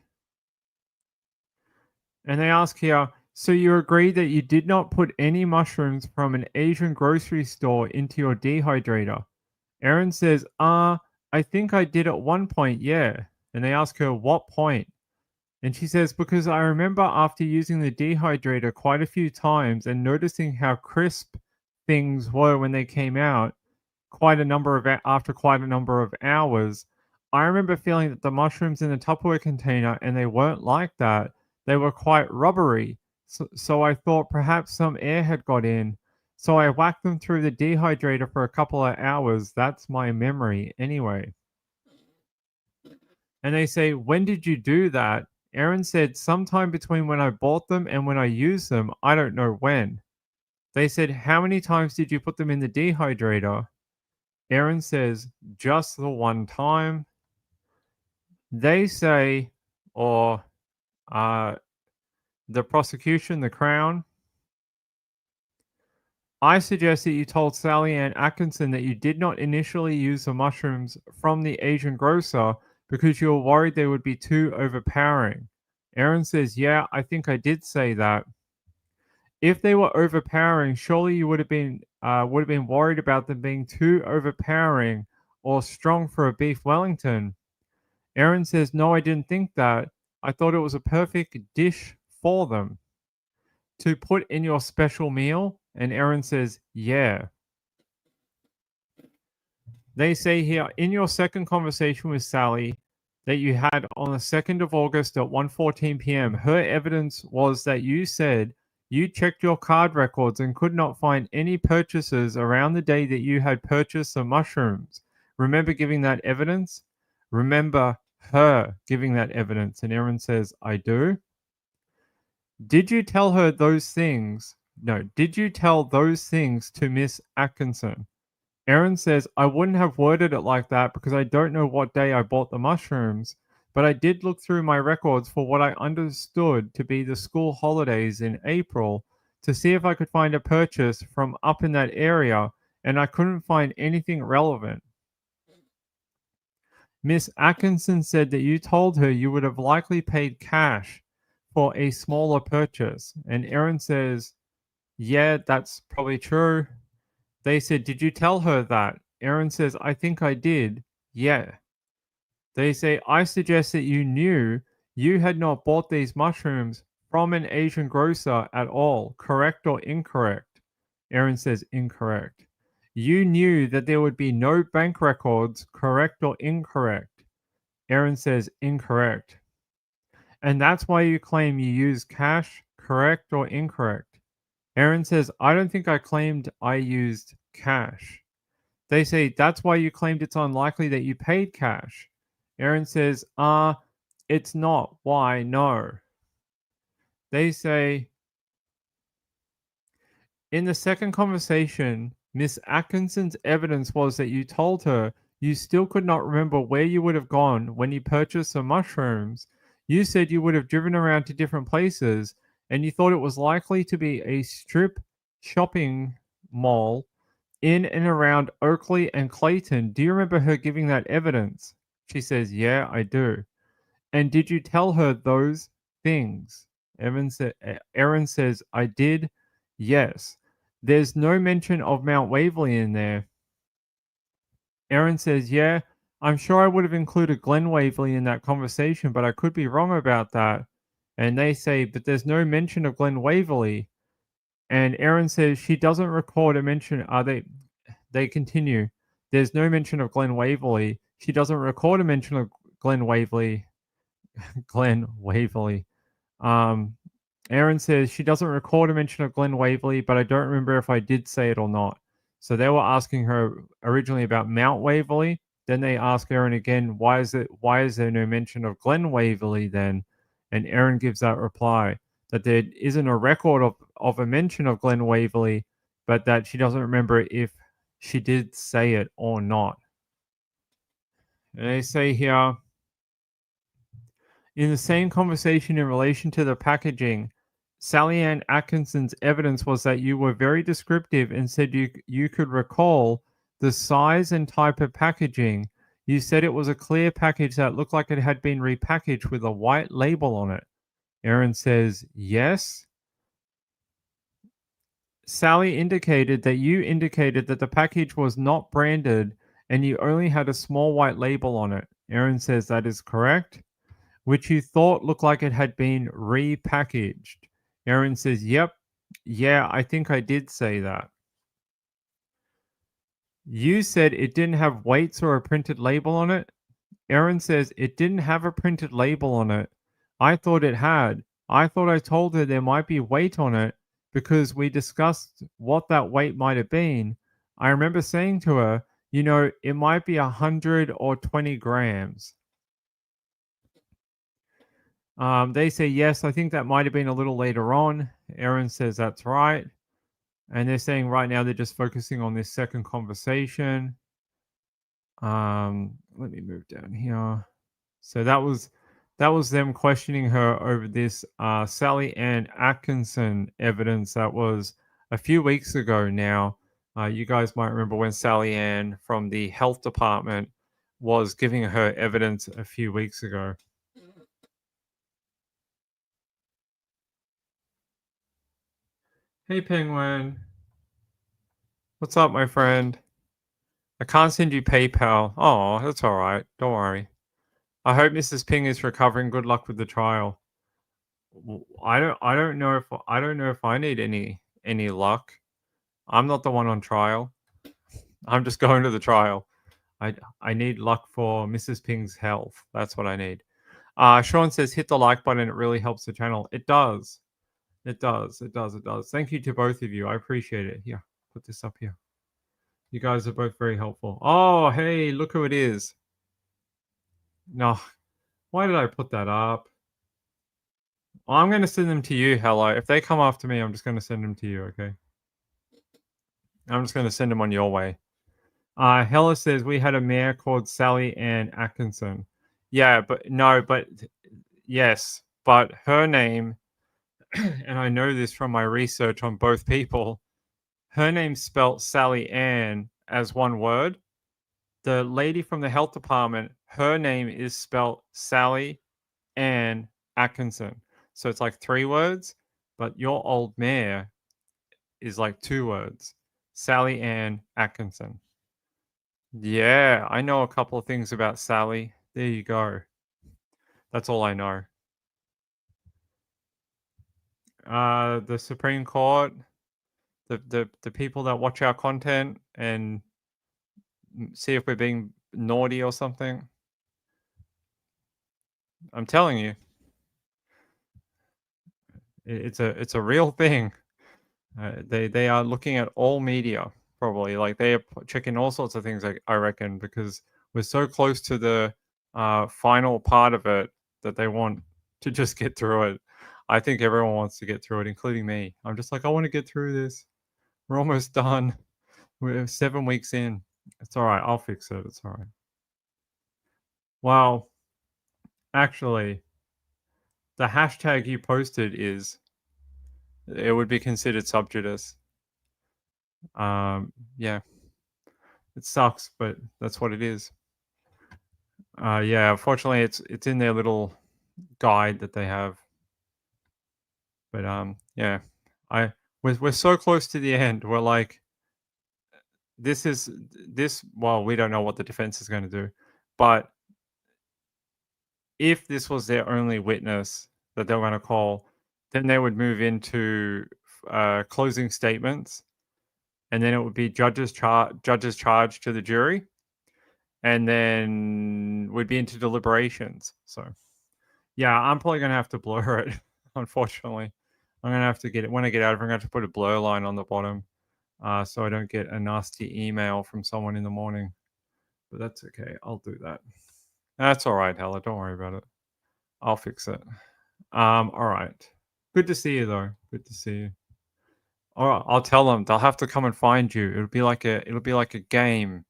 And they ask here, so you agree that you did not put any mushrooms from an Asian grocery store into your dehydrator? Erin says, I think I did at one point, yeah. And they ask her, what point? And she says, because I remember after using the dehydrator quite a few times and noticing how crisp things were when they came out after quite a number of hours, I remember feeling that the mushrooms in the Tupperware container, and they weren't like that, they were quite rubbery. So I thought perhaps some air had got in. So I whacked them through the dehydrator for a couple of hours. That's my memory anyway. And they say, when did you do that? Erin said, sometime between when I bought them and when I used them. I don't know when. They said, how many times did you put them in the dehydrator? Erin says, just the one time. They say, or the prosecution, the Crown, I suggest that you told Sally Ann Atkinson that you did not initially use the mushrooms from the Asian grocer because you were worried they would be too overpowering. Erin says, yeah, I think I did say that. If they were overpowering, surely you would have been worried about them being too overpowering or strong for a beef Wellington. Erin says, "No, I didn't think that. I thought it was a perfect dish for them to put in your special meal." And Erin says, "Yeah." They say here, in your second conversation with Sally that you had on the 2nd of August at 1:14 p.m., her evidence was that you said you checked your card records and could not find any purchases around the day that you had purchased the mushrooms. Remember giving that evidence? Remember her giving that evidence? And Erin says, "I do." Did you tell her those things? No, did you tell those things to Miss Atkinson? Erin says, "I wouldn't have worded it like that because I don't know what day I bought the mushrooms, but I did look through my records for what I understood to be the school holidays in April to see if I could find a purchase from up in that area, and I couldn't find anything relevant." Miss Atkinson said that you told her you would have likely paid cash for a smaller purchase, and Erin says, "Yeah, that's probably true." They said, "Did you tell her that?" Erin says, "I think I did. Yeah." They say, "I suggest that you knew you had not bought these mushrooms from an Asian grocer at all. Correct or incorrect?" Erin says, "Incorrect." "You knew that there would be no bank records. Correct or incorrect?" Erin says, "Incorrect." "And that's why you claim you used cash. Correct or incorrect?" Erin says, "I don't think I claimed I used cash." They say, "That's why you claimed it's unlikely that you paid cash." Erin says, it's not. Why? No." They say, in the second conversation, Miss Atkinson's evidence was that you told her you still could not remember where you would have gone when you purchased the mushrooms. You said you would have driven around to different places and you thought it was likely to be a strip shopping mall in and around Oakley and Clayton. Do you remember her giving that evidence? She says, "Yeah, I do." "And did you tell her those things?" Erin says, "I did. Yes." "There's no mention of Mount Waverly in there." Erin says, "Yeah, I'm sure I would have included Glen Waverly in that conversation, but I could be wrong about that." And they say, "But there's no mention of Glen Waverly." And Erin says she doesn't record a mention. They continue. "There's no mention of Glen Waverly. She doesn't record a mention of Glen Waverly." Glen Waverly. Um, Erin says she doesn't record a mention of Glen Waverly, but I don't remember if I did say it or not. So they were asking her originally about Mount Waverly. Then they ask Erin again, why is there no mention of Glen Waverly then? And Erin gives that reply that there isn't a record of a mention of Glen Waverly, but that she doesn't remember if she did say it or not. And they say here, in the same conversation in relation to the packaging, Sally Ann Atkinson's evidence was that you were very descriptive and said you could recall the size and type of packaging. You said it was a clear package that looked like it had been repackaged with a white label on it. Erin says, "Yes." Sally indicated that you indicated that the package was not branded and you only had a small white label on it. Erin says that is correct. "Which you thought looked like it had been repackaged." Erin says, "Yep. Yeah, I think I did say that." "You said it didn't have weights or a printed label on it." Erin says, "It didn't have a printed label on it. I thought it had. I thought I told her there might be weight on it because we discussed what that weight might have been. I remember saying to her, it might be 100 or 20 grams. They say, "Yes, I think that might have been a little later on." Erin says, "That's right." And they're saying right now they're just focusing on this second conversation. Let me move down here. So that was them questioning her over this Sally Ann Atkinson evidence that was a few weeks ago now. You guys might remember when Sally Ann from the health department was giving her evidence a few weeks ago. Hey, Penguin. What's up, my friend? I can't send you PayPal. Oh, that's all right. Don't worry. I hope Mrs. Ping is recovering. Good luck with the trial. I don't know if I need any luck. I'm not the one on trial. I'm just going to the trial. I need luck for Mrs. Ping's health. That's what I need. Sean says hit the like button. It really helps the channel. It does. It does. It does. It does. Thank you to both of you. I appreciate it. Here, put this up here. You guys are both very helpful. Oh, hey, look who it is. No, why did I put that up? Well, I'm going to send them to you, Hello. If they come after me, I'm just going to send them to you, okay? I'm just going to send them on your way. Hella says we had a mayor called Sally Ann Atkinson. Yeah, but no, but yes, but her name, and I know this from my research on both people, her name's spelt Sally Ann as one word. The lady from the health department, her name is spelt Sally Ann Atkinson. So it's like 3 words, but your old mayor is like 2 words. Sally Ann Atkinson. Yeah, I know a couple of things about Sally. There you go. That's all I know. The Supreme Court, the people that watch our content and see if we're being naughty or something. I'm telling you, it's a real thing. They are looking at all media probably. Like they are checking all sorts of things. I reckon because we're so close to the final part of it that they want to just get through it. I think everyone wants to get through it, including me. I'm just like, I want to get through this. We're almost done. We're 7 weeks in. It's all right. I'll fix it. It's all right. Well, actually, the hashtag you posted is it would be considered subjudice. Yeah, it sucks, but that's what it is. Yeah, unfortunately, it's in their little guide that they have. But yeah, we're so close to the end. We're like, this. Well, we don't know what the defense is going to do, but if this was their only witness that they were going to call, then they would move into closing statements, and then it would be judges charge to the jury, and then we'd be into deliberations. So, yeah, I'm probably gonna have to blur it. Unfortunately, I'm gonna have to get it when I get out of it. I'm gonna have to put a blur line on the bottom, so I don't get a nasty email from someone in the morning. But that's okay. I'll do that. That's all right, Hella. Don't worry about it. I'll fix it. All right. Good to see you, though. Good to see you. All right, I'll tell them they'll have to come and find you. It'll be like a game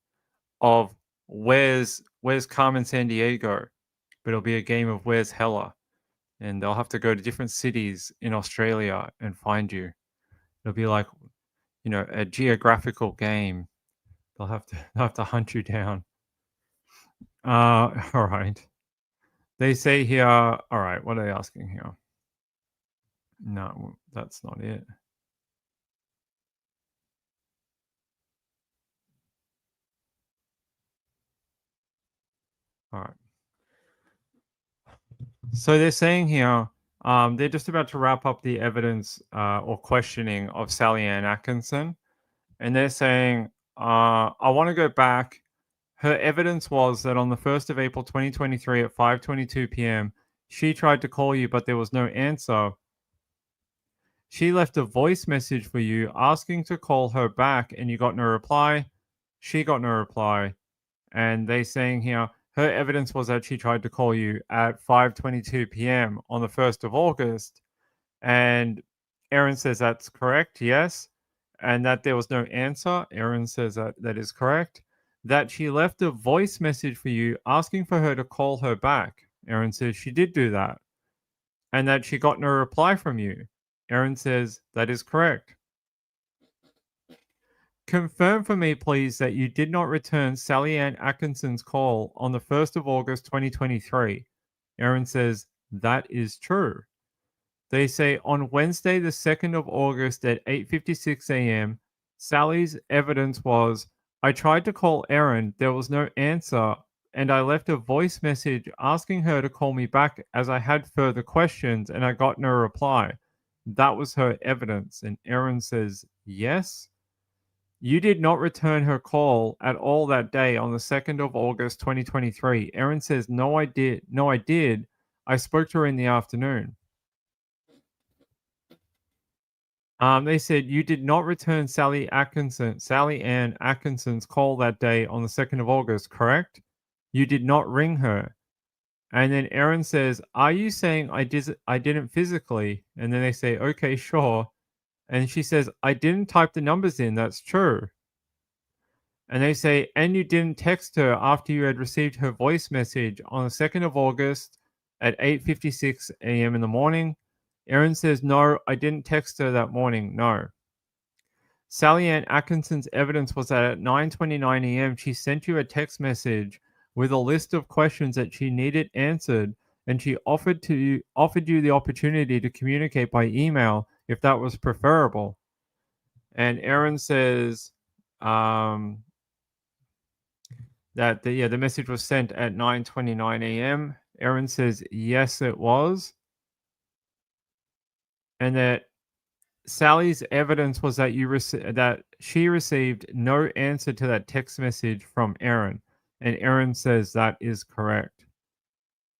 of where's Carmen Sandiego, but it'll be a game of where's Hella, and they'll have to go to different cities in Australia and find you. It'll be like a geographical game. They'll have to hunt you down. All right. They say here. All right. What are they asking here? No, that's not it. All right. So they're saying here, they're just about to wrap up the evidence or questioning of Sally Ann Atkinson, and they're saying, I want to go back. Her evidence was that on the 1st of April 2023 at 5:22 p.m., she tried to call you, but there was no answer. She left a voice message for you asking to call her back, and you got no reply. She got no reply. And they saying here, her evidence was that she tried to call you at 5:22 p.m. on the 1st of August. And Erin says that's correct, yes. And that there was no answer. Erin says that is correct. That she left a voice message for you asking for her to call her back. Erin says she did do that. And that she got no reply from you. Erin says that is correct. Confirm for me, please, that you did not return Sally Ann Atkinson's call on the 1st of August 2023. Erin says that is true. They say on Wednesday, the 2nd of August at 8:56 a.m., Sally's evidence was, I tried to call Erin, there was no answer, and I left a voice message asking her to call me back as I had further questions and I got no reply. That was her evidence. And Erin says, yes. You did not return her call at all that day on the 2nd of August 2023. Erin says, no, I did. No, I did. I spoke to her in the afternoon. They said you did not return Sally Ann Atkinson's call that day on the 2nd of August, correct? You did not ring her. And then Erin says, are you saying I didn't physically? And then they say, okay, sure. And she says, I didn't type the numbers in. That's true. And they say, and you didn't text her after you had received her voice message on the 2nd of August at 8:56 a.m. in the morning. Erin says, no, I didn't text her that morning. No. Sally Ann Atkinson's evidence was that at 9:29 a.m. she sent you a text message with a list of questions that she needed answered, and she offered you the opportunity to communicate by email if that was preferable. And Erin says that the message was sent at 9:29 a.m. Erin says yes, it was, and that Sally's evidence was that that she received no answer to that text message from Erin, and Erin says that is correct.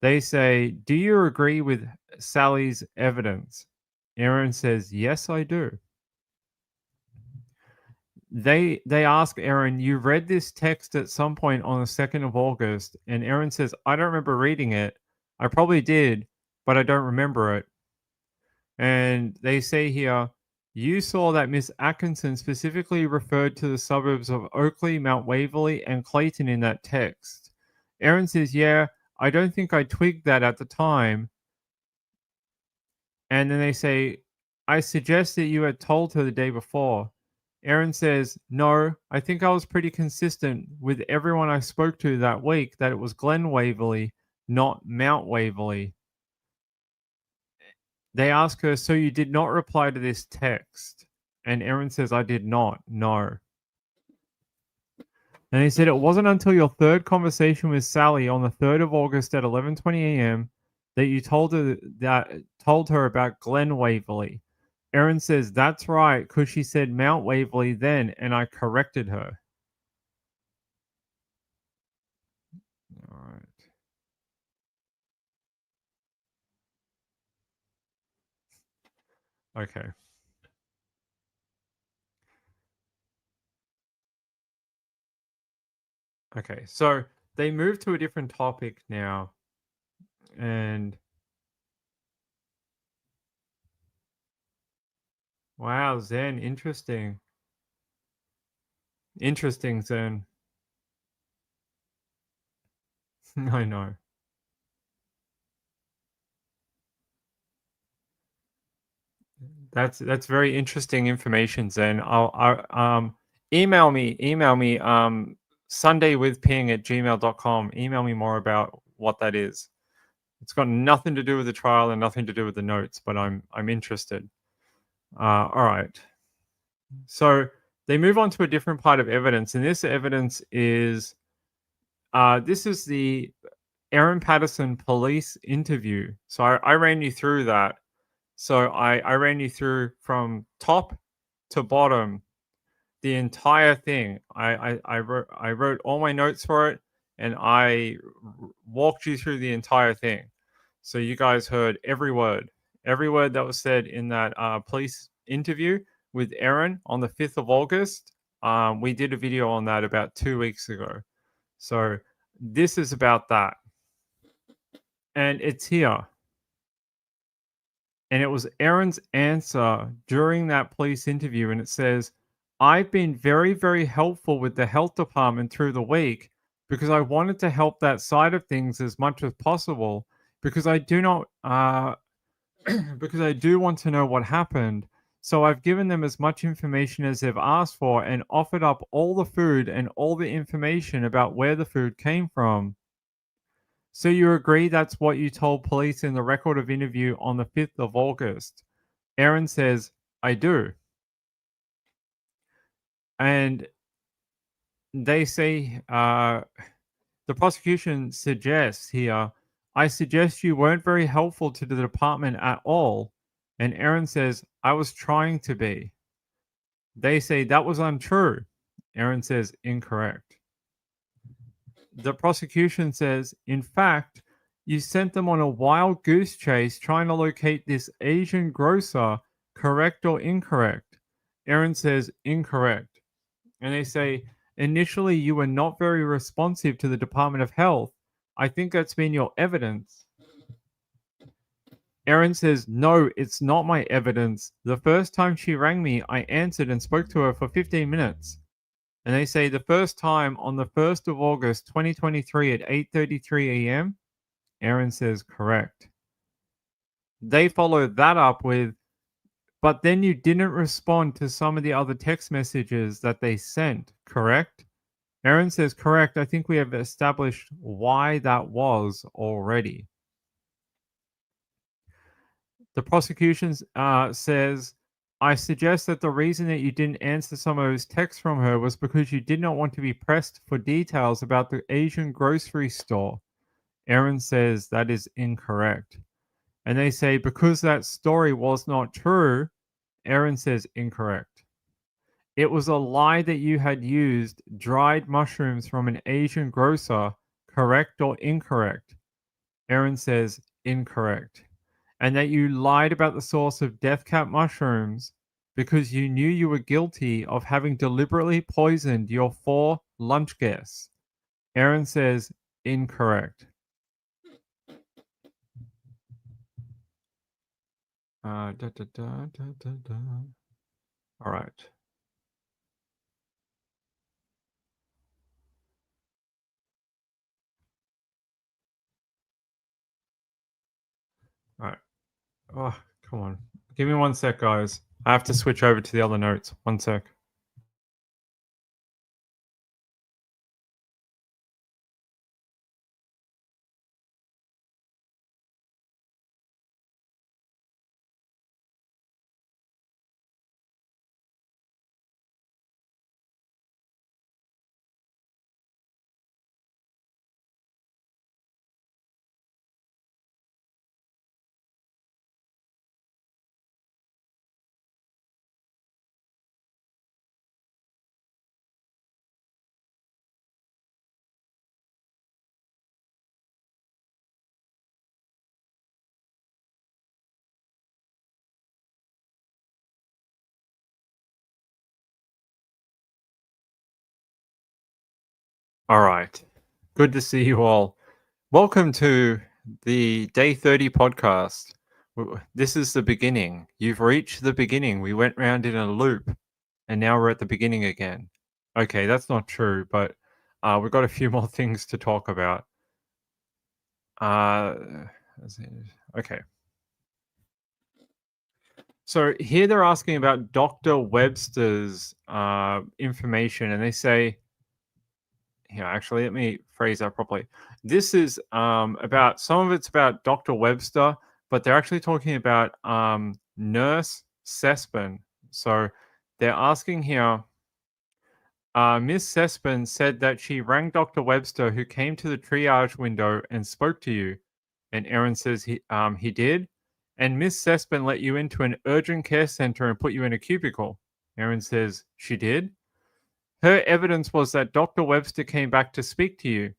They say, "Do you agree with Sally's evidence?" Erin says, "Yes, I do." They ask Erin, "You read this text at some point on the 2nd of August," and Erin says, "I don't remember reading it. I probably did, but I don't remember it." And they say here, you saw that Miss Atkinson specifically referred to the suburbs of Oakley, Mount Waverley, and Clayton in that text. Erin says, yeah, I don't think I twigged that at the time. And then they say, I suggest that you had told her the day before. Erin says, no, I think I was pretty consistent with everyone I spoke to that week that it was Glen Waverley, not Mount Waverley. They ask her, so you did not reply to this text? And Erin says, I did not, no. And he said, it wasn't until your third conversation with Sally on the 3rd of August at 11:20 a.m. that you told her about Glen Waverley. Erin says, that's right, because she said Mount Waverley then, and I corrected her. All right. Okay. Okay. So they move to a different topic now. And wow, Zen, interesting. Interesting, Zen. I know. That's very interesting information, Zen. Email me sundaywithping@gmail.com. Email me more about what that is. It's got nothing to do with the trial and nothing to do with the notes, but I'm interested. All right. So they move on to a different part of evidence, and this evidence is this is the Erin Patterson police interview. So I ran you through that. So I ran you through from top to bottom the entire thing. I wrote all my notes for it, and I walked you through the entire thing. So you guys heard every word that was said in that police interview with Erin on the 5th of August. We did a video on that about 2 weeks ago. So this is about that, and it's here. And it was Erin's answer during that police interview. And it says, I've been very, very helpful with the health department through the week because I wanted to help that side of things as much as possible because I do not, because I do want to know what happened. So I've given them as much information as they've asked for and offered up all the food and all the information about where the food came from. So you agree that's what you told police in the record of interview on the 5th of August? Erin says, I do. And they say, the prosecution suggests here, I suggest you weren't very helpful to the department at all. And Erin says, I was trying to be. They say that was untrue. Erin says, incorrect. The prosecution says, in fact, you sent them on a wild goose chase trying to locate this Asian grocer, correct or incorrect? Erin says, incorrect. And they say, initially you were not very responsive to the Department of Health. I think that's been your evidence. Erin says, no, it's not my evidence. The first time she rang me, I answered and spoke to her for 15 minutes. And they say the first time on the 1st of August, 2023 at 8:33 a.m., Erin says correct. They follow that up with, but then you didn't respond to some of the other text messages that they sent, correct? Erin says correct. I think we have established why that was already. The prosecution says, I suggest that the reason that you didn't answer some of those texts from her was because you did not want to be pressed for details about the Asian grocery store. Erin says that is incorrect. And they say, because that story was not true, Erin says incorrect. It was a lie that you had used dried mushrooms from an Asian grocer, correct or incorrect? Erin says incorrect. And that you lied about the source of death cap mushrooms because you knew you were guilty of having deliberately poisoned your 4 lunch guests. Erin says incorrect. All right. All right. Oh, come on. Give me 1 sec, guys. I have to switch over to the other notes. 1 sec. All right. Good to see you all. Welcome to the Day 30 podcast. This is the beginning. You've reached the beginning. We went round in a loop and now we're at the beginning again. Okay, that's not true, but we've got a few more things to talk about. Okay. So here they're asking about Dr. Webster's information, and they say, here, actually, let me phrase that properly. This is about, some of it's about Dr. Webster, but they're actually talking about Nurse Sespin. So they're asking here, Miss Sespin said that she rang Dr. Webster, who came to the triage window and spoke to you. And Erin says he did. And Miss Sespin let you into an urgent care center and put you in a cubicle. Erin says she did. Her evidence was that Dr. Webster came back to speak to you.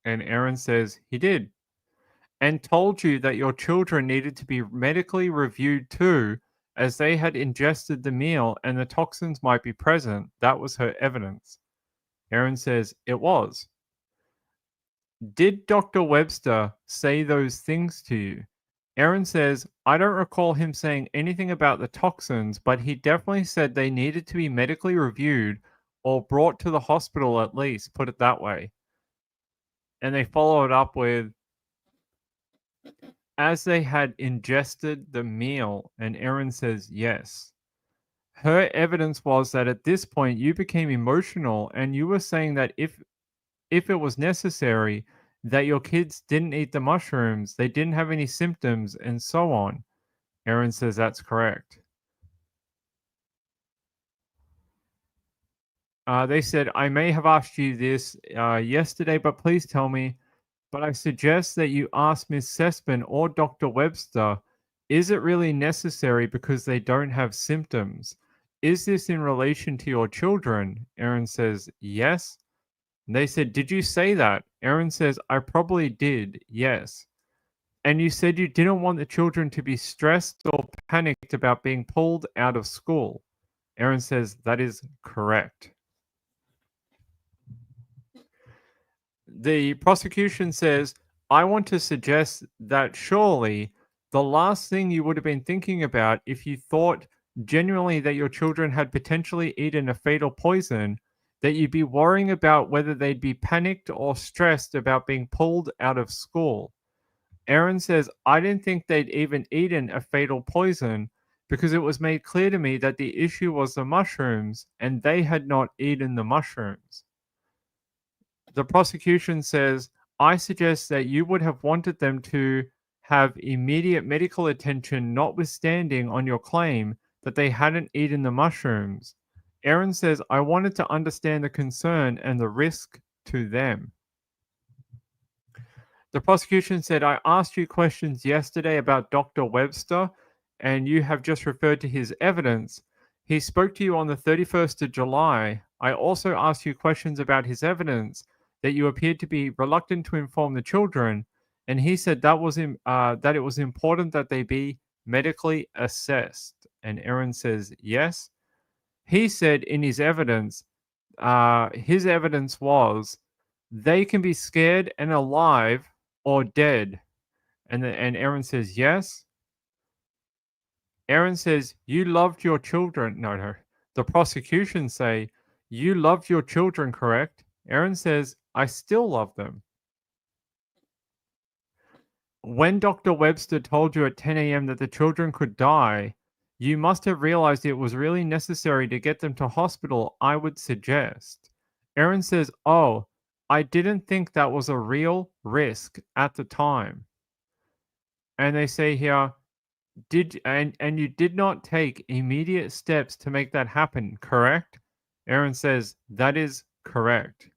And Erin says he did. And told you that your children needed to be medically reviewed too, as they had ingested the meal and the toxins might be present. That was her evidence. Erin says it was. Did Dr. Webster say those things to you? Erin says, I don't recall him saying anything about the toxins, but he definitely said they needed to be medically reviewed or brought to the hospital at least, put it that way. And they follow it up with, as they had ingested the meal, and Erin says yes. Her evidence was that at this point you became emotional and you were saying that if it was necessary, that your kids didn't eat the mushrooms, they didn't have any symptoms, and so on. Erin says that's correct. They said, I may have asked you this yesterday, but please tell me. But I suggest that you ask Miss Sespin or Dr. Webster, is it really necessary because they don't have symptoms? Is this in relation to your children? Erin says, yes. And they said, did you say that? Erin says, I probably did, yes. And you said you didn't want the children to be stressed or panicked about being pulled out of school. Erin says, that is correct. The prosecution says, I want to suggest that surely the last thing you would have been thinking about if you thought genuinely that your children had potentially eaten a fatal poison, that you'd be worrying about whether they'd be panicked or stressed about being pulled out of school. Erin says, I didn't think they'd even eaten a fatal poison because it was made clear to me that the issue was the mushrooms and they had not eaten the mushrooms. The prosecution says, I suggest that you would have wanted them to have immediate medical attention, notwithstanding on your claim that they hadn't eaten the mushrooms. Erin says, I wanted to understand the concern and the risk to them. The prosecution said, I asked you questions yesterday about Dr. Webster, and you have just referred to his evidence. He spoke to you on the 31st of July. I also asked you questions about his evidence that you appeared to be reluctant to inform the children, and he said that it was important that they be medically assessed. And Erin says, yes. He said in his evidence was they can be scared and alive or dead. And Erin says, yes. Erin says, you loved your children. No. The prosecution say, you loved your children, correct? Erin says, I still love them. When Dr. Webster told you at 10 a.m. that the children could die, you must have realized it was really necessary to get them to hospital, I would suggest. Erin says, oh, I didn't think that was a real risk at the time. And they say here, and you did not take immediate steps to make that happen, correct? Erin says, that is correct.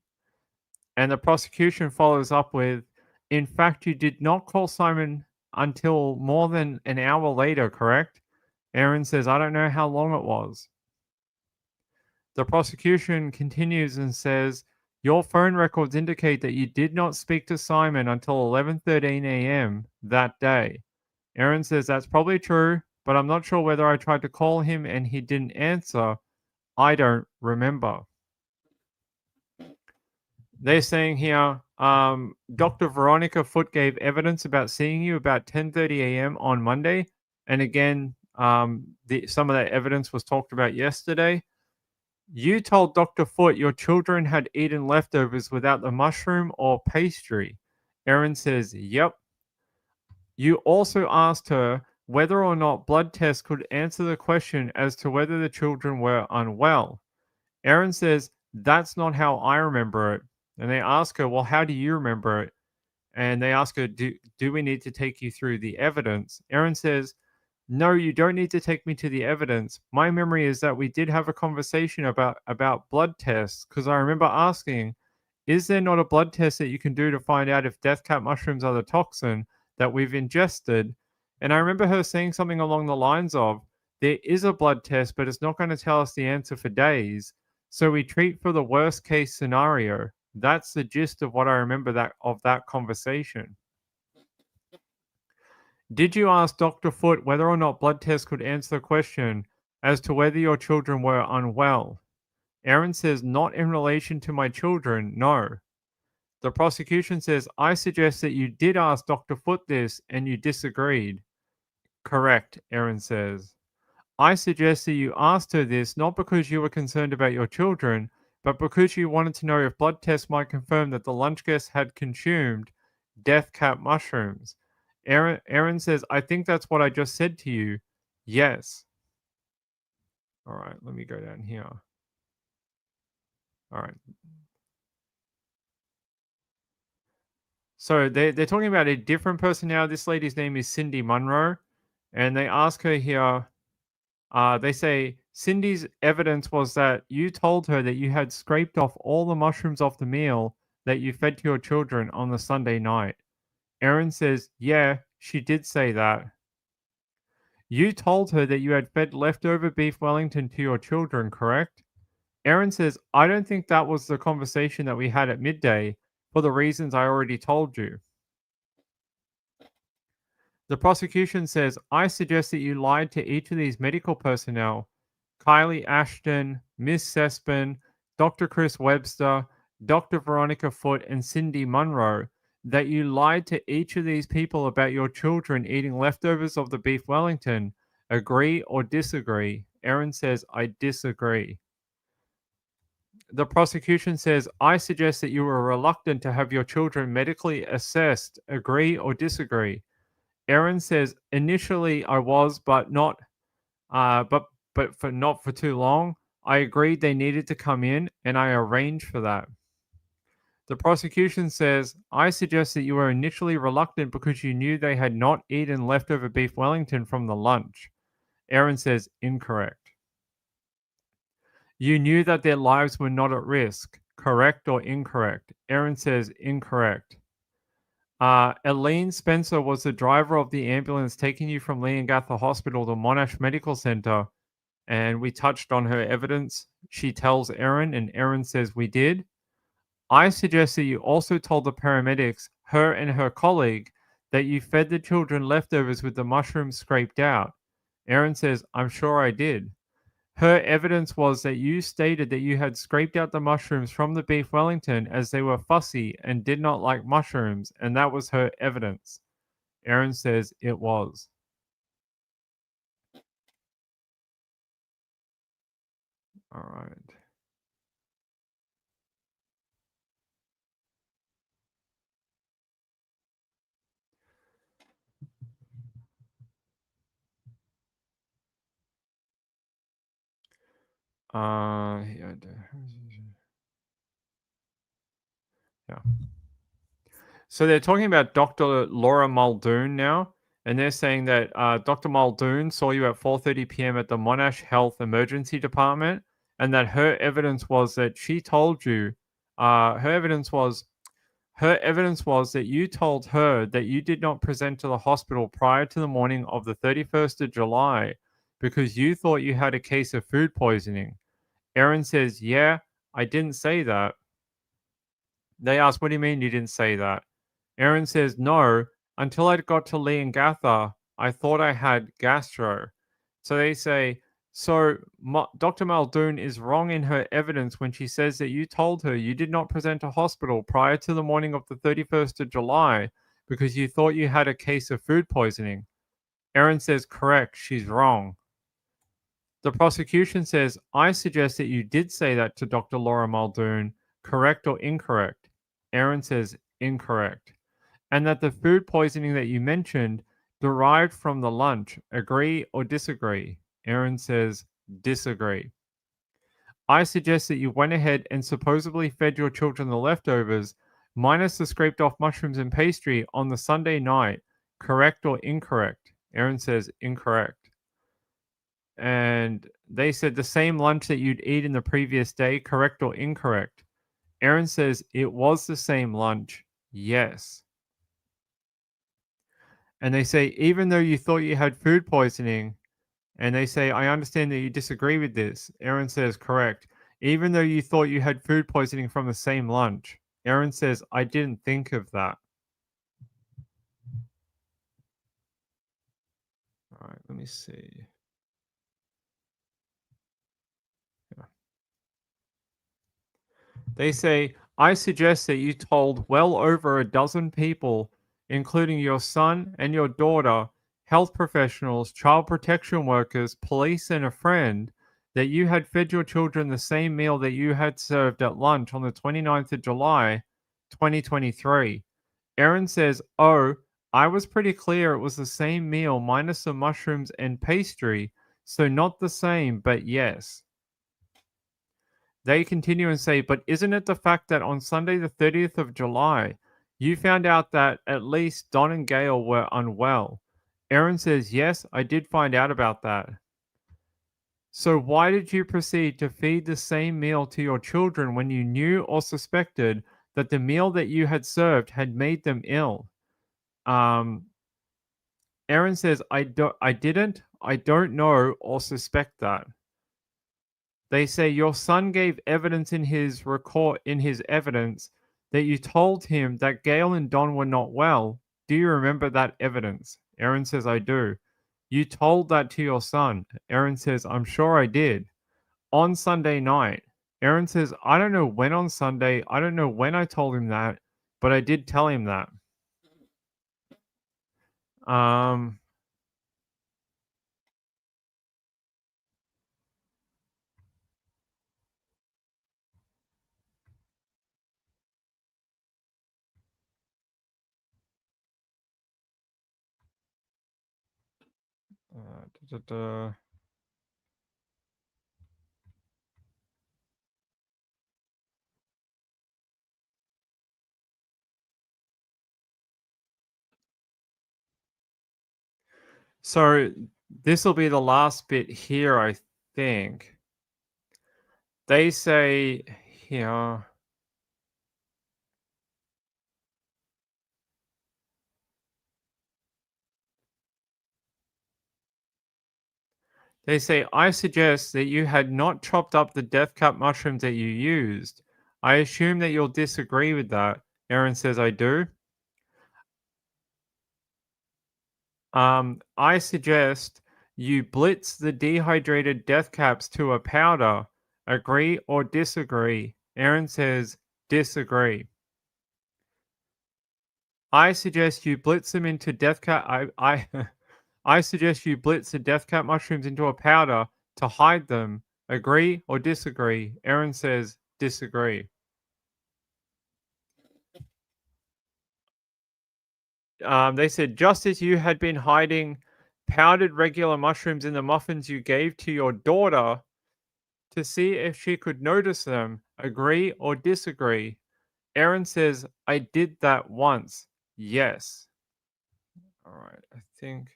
And the prosecution follows up with, in fact, you did not call Simon until more than an hour later, correct? Erin says, I don't know how long it was. The prosecution continues and says, your phone records indicate that you did not speak to Simon until 11:13 a.m. that day. Erin says, that's probably true, but I'm not sure whether I tried to call him and he didn't answer. I don't remember. They're saying here, Dr. Veronica Foote gave evidence about seeing you about 10:30 a.m. on Monday. And again, some of that evidence was talked about yesterday. You told Dr. Foote your children had eaten leftovers without the mushroom or pastry. Erin says, yep. You also asked her whether or not blood tests could answer the question as to whether the children were unwell. Erin says, that's not how I remember it. And they ask her, well, how do you remember it? And they ask her, do we need to take you through the evidence? Erin says, no, you don't need to take me to the evidence. My memory is that we did have a conversation about blood tests because I remember asking, is there not a blood test that you can do to find out if death cap mushrooms are the toxin that we've ingested? And I remember her saying something along the lines of, there is a blood test, but it's not going to tell us the answer for days. So we treat for the worst case scenario. That's the gist of what I remember of that conversation. Did you ask Dr. Foote whether or not blood tests could answer the question as to whether your children were unwell? Erin says, not in relation to my children, no. The prosecution says, I suggest that you did ask Dr. Foote this and you disagreed. Correct, Erin says. I suggest that you asked her this not because you were concerned about your children, but because you wanted to know if blood tests might confirm that the lunch guests had consumed death cap mushrooms. Erin says, I think that's what I just said to you. Yes. All right, let me go down here. All right. So they're talking about a different person now. This lady's name is Cindy Munro, and they ask her here. They say Cindy's evidence was that you told her that you had scraped off all the mushrooms off the meal that you fed to your children on the Sunday night. Erin says, yeah, she did say that. You told her that you had fed leftover beef Wellington to your children, correct? Erin says, I don't think that was the conversation that we had at midday for the reasons I already told you. The prosecution says, I suggest that you lied to each of these medical personnel: Kylie Ashton, Miss Sespin, Dr. Chris Webster, Dr. Veronica Foote, and Cindy Munro, that you lied to each of these people about your children eating leftovers of the beef Wellington. Agree or disagree? Erin says, I disagree. The prosecution says, I suggest that you were reluctant to have your children medically assessed. Agree or disagree? Erin says, initially I was, but not, uh, but but for not for too long. I agreed they needed to come in, and I arranged for that. The prosecution says, I suggest that you were initially reluctant because you knew they had not eaten leftover beef Wellington from the lunch. Erin says, incorrect. You knew that their lives were not at risk. Correct or incorrect? Erin says, incorrect. Elaine Spencer was the driver of the ambulance taking you from Leongatha Hospital to Monash Medical Center, and we touched on her evidence. She tells Erin, and Erin says we did. I suggest that you also told the paramedics, her and her colleague, that you fed the children leftovers with the mushrooms scraped out. Erin says, I'm sure I did. Her evidence was that you stated that you had scraped out the mushrooms from the beef Wellington as they were fussy and did not like mushrooms, and that was her evidence. Erin says it was. All right. Yeah. Yeah. So they're talking about Dr. Laura Muldoon now, and they're saying that Dr. Muldoon saw you at 4:30 p.m. at the Monash Health Emergency Department, and that her evidence was that she told you. Her evidence was that you told her that you did not present to the hospital prior to the morning of the 31st of July because you thought you had a case of food poisoning. Erin says, yeah, I didn't say that. They ask, what do you mean you didn't say that? Erin says, no, until I got to Leongatha, I thought I had gastro. So they say, so Dr. Muldoon is wrong in her evidence when she says that you told her you did not present to hospital prior to the morning of the 31st of July because you thought you had a case of food poisoning. Erin says, correct, she's wrong. The prosecution says, I suggest that you did say that to Dr. Laura Muldoon. Correct or incorrect? Erin says, incorrect. And that the food poisoning that you mentioned derived from the lunch. Agree or disagree? Erin says, disagree. I suggest that you went ahead and supposedly fed your children the leftovers, minus the scraped off mushrooms and pastry, on the Sunday night. Correct or incorrect? Erin says, incorrect. And they said the same lunch that you'd eat in the previous day. Correct or incorrect? Erin says it was the same lunch. Yes. And they say, even though you thought you had food poisoning, and they say, I understand that you disagree with this. Erin says, correct. Even though you thought you had food poisoning from the same lunch. Erin says, I didn't think of that. All right, let me see. Yeah. They say, I suggest that you told well over a dozen people, including your son and your daughter, health professionals, child protection workers, police, and a friend, that you had fed your children the same meal that you had served at lunch on the 29th of July, 2023. Erin says, oh, I was pretty clear it was the same meal minus the mushrooms and pastry, so not the same, but yes. They continue and say, but isn't it the fact that on Sunday, the 30th of July, You found out that at least Don and Gail were unwell. Erin says, yes, I did find out about that. So why did you proceed to feed the same meal to your children when you knew or suspected that the meal that you had served had made them ill? Um, Erin says, I don't know or suspect that. They say your son gave evidence in his evidence that you told him that Gail and Don were not well. Do you remember that evidence? Erin says, I do. You told that to your son. Erin says, I'm sure I did. On Sunday night. Erin says, I don't know when on Sunday. I don't know when I told him that, but I did tell him that. Um, duh, duh, duh. So this will be the last bit here, I think. They say here. They say, I suggest that you had not chopped up the death cap mushrooms that you used. I assume that you'll disagree with that. Erin says, I do. I suggest you blitz the dehydrated death caps to a powder. Agree or disagree? Erin says, disagree. I suggest you blitz them into death cap. I suggest you blitz the death cap mushrooms into a powder to hide them. Agree or disagree? Erin says, disagree. They said, just as you had been hiding powdered regular mushrooms in the muffins you gave to your daughter to see if she could notice them, agree or disagree? Erin says, I did that once. Yes. All right. I think.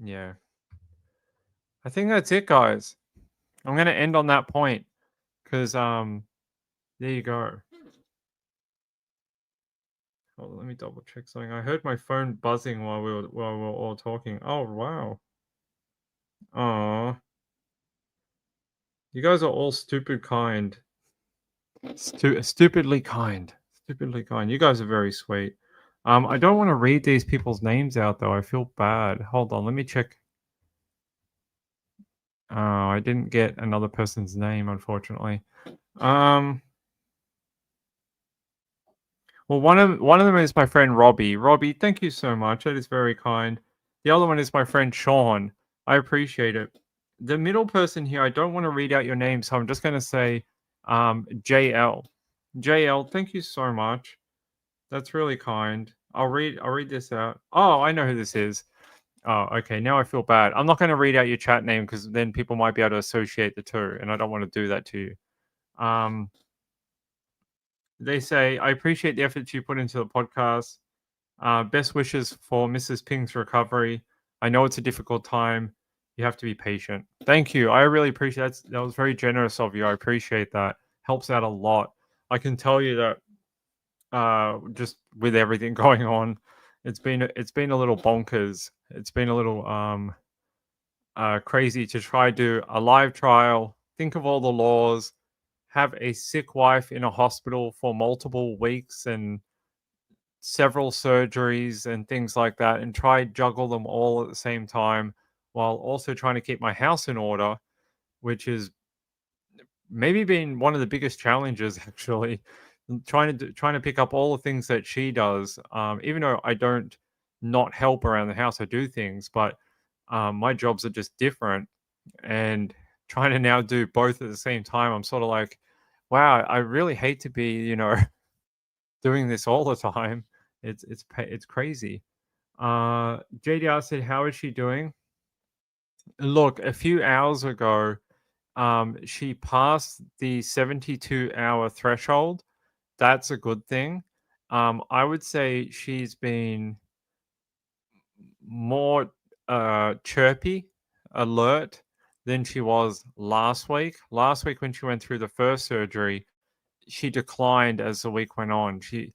Yeah. I think that's it, guys. I'm going to end on that point because, there you go. Hold on, let me double check something. I heard my phone buzzing while we were all talking. Oh, wow. Oh, you guys are all stupid kind. Stupidly kind. Stupidly kind. You guys are very sweet. I don't want to read these people's names out though. I feel bad. Hold on, let me check. Oh, I didn't get another person's name, unfortunately. Um, well, one of them is my friend Robbie. Robbie, thank you so much. That is very kind. The other one is my friend Sean. I appreciate it. The middle person here, I don't want to read out your name, so I'm just going to say JL. JL, thank you so much. That's really kind. I'll read this out. Oh, I know who this is. Oh, okay. Now I feel bad. I'm not going to read out your chat name because then people might be able to associate the two, and I don't want to do that to you. They say, I appreciate the efforts you put into the podcast. Best wishes for Mrs. Ping's recovery. I know it's a difficult time. You have to be patient. Thank you. I really appreciate that. That was very generous of you. I appreciate that. Helps out a lot. I can tell you that just with everything going on, it's been a little bonkers. It's been a little crazy to try do a live trial, think of all the laws, have a sick wife in a hospital for multiple weeks and several surgeries and things like that, and try juggle them all at the same time while also trying to keep my house in order, which is maybe been one of the biggest challenges actually. Trying to pick up all the things that she does, even though I don't not help around the house. I do things, but my jobs are just different, and trying to now do both at the same time, I'm sort of like, wow, I really hate to be, doing this all the time. It's crazy. JDR said, how is she doing? Look, a few hours ago, she passed the 72-hour threshold. That's a good thing. I would say she's been more chirpy, alert than she was last week. Last week when she went through the first surgery, she declined as the week went on. She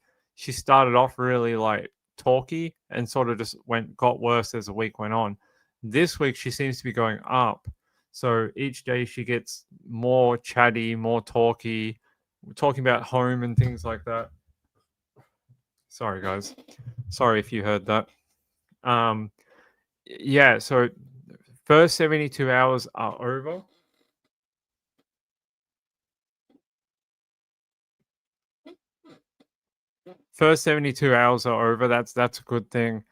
started off really like talky and sort of just got worse as the week went on. This week she seems to be going up. So each day she gets more chatty, more talky, talking about home and things like that. Sorry guys. Sorry if you heard that. Um yeah, so first 72 hours are over. First 72 hours are over. That's a good thing.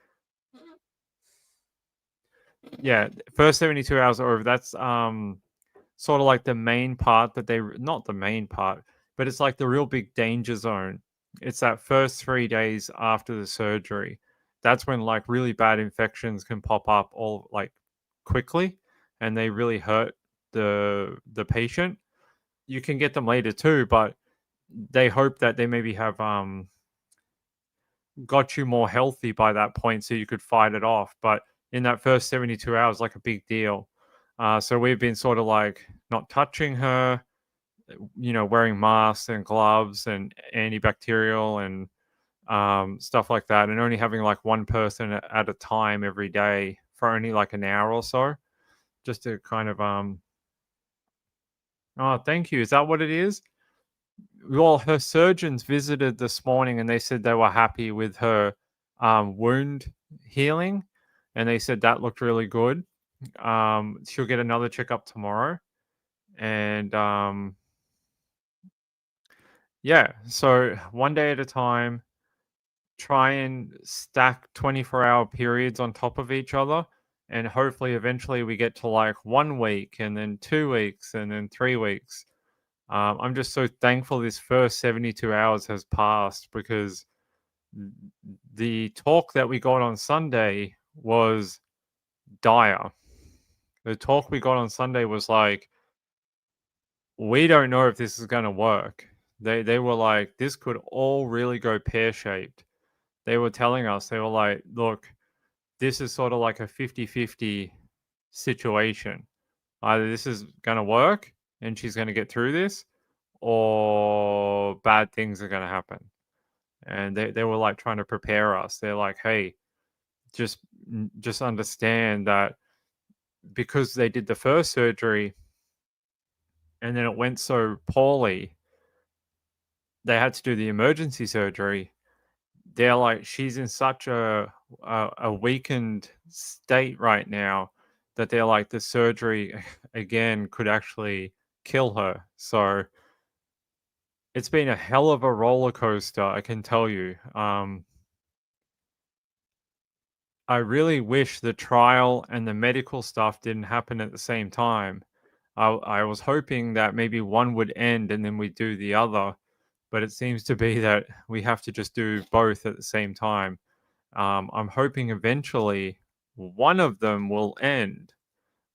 Yeah, first 72 hours are over. That's sort of like the main part that not the main part, but it's like the real big danger zone. It's that first 3 days after the surgery. That's when like really bad infections can pop up all like quickly and they really hurt the patient. You can get them later too, but they hope that they maybe have got you more healthy by that point so you could fight it off. But in that first 72 hours, like a big deal. So we've been sort of like not touching her, wearing masks and gloves and antibacterial and stuff like that, and only having like one person at a time every day for only like an hour or so, just to kind of Oh, thank you. Is that what it is? Well, her surgeons visited this morning and they said they were happy with her wound healing, and they said that looked really good. She'll get another checkup tomorrow, and yeah, so one day at a time, try and stack 24-hour periods on top of each other, and hopefully eventually we get to like 1 week and then 2 weeks and then 3 weeks. I'm just so thankful this first 72 hours has passed, because the talk that we got on Sunday was dire. The talk we got on Sunday was like, we don't know if this is going to work. They were like, this could all really go pear shaped. They were telling us, they were like, look, this is sort of like a 50-50 situation. Either this is going to work and she's going to get through this, or bad things are going to happen. And they were like trying to prepare us. They're like, hey, just understand that because they did the first surgery and then it went so poorly, they had to do the emergency surgery. They're like, she's in such a weakened state right now that they're like, the surgery again could actually kill her. So it's been a hell of a roller coaster, I can tell you. I really wish the trial and the medical stuff didn't happen at the same time. I was hoping that maybe one would end and then we do the other, but it seems to be that we have to just do both at the same time. I'm hoping eventually one of them will end.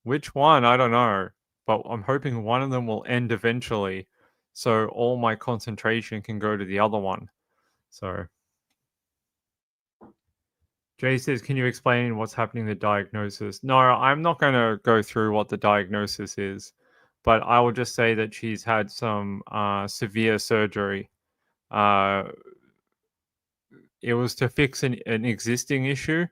Which one? I don't know. But I'm hoping one of them will end eventually, so all my concentration can go to the other one. So Jay says, can you explain what's happening in the diagnosis? No, I'm not going to go through what the diagnosis is, but I will just say that she's had some severe surgery. Uh, it was to fix an existing issue,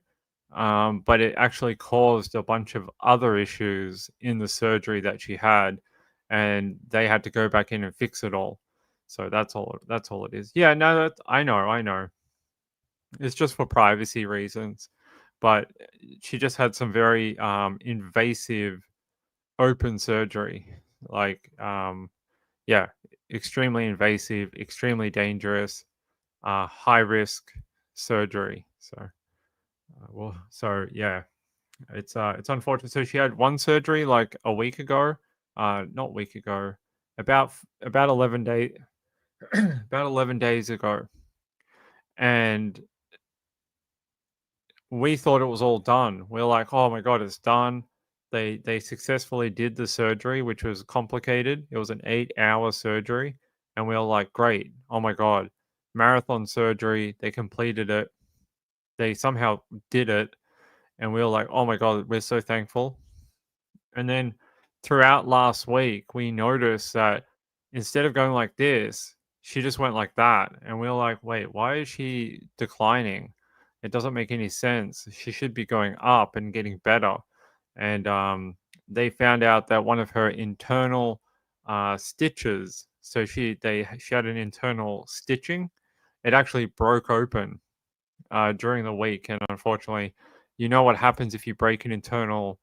but it actually caused a bunch of other issues in the surgery that she had, and they had to go back in and fix it all. So that's all. That's all it is. Yeah, no, I know. I know. It's just for privacy reasons, but she just had some very invasive open surgery. Like, yeah, extremely invasive, extremely dangerous, high risk surgery. So, so yeah, it's unfortunate. So she had one surgery like a week ago, not week ago, about 11 days, about 11 days ago, and we thought it was all done. We're like, oh my god, it's done. They successfully did the surgery, which was complicated. It was an 8-hour surgery, and we were like, "Great! Oh my god, marathon surgery!" They completed it. They somehow did it, and we were like, "Oh my god, we're so thankful." And then throughout last week, we noticed that instead of going like this, she just went like that. And we were like, wait, why is she declining? It doesn't make any sense. She should be going up and getting better. And they found out that one of her internal stitches, so she had an internal stitching, it actually broke open during the week. And unfortunately, you know what happens if you break an internal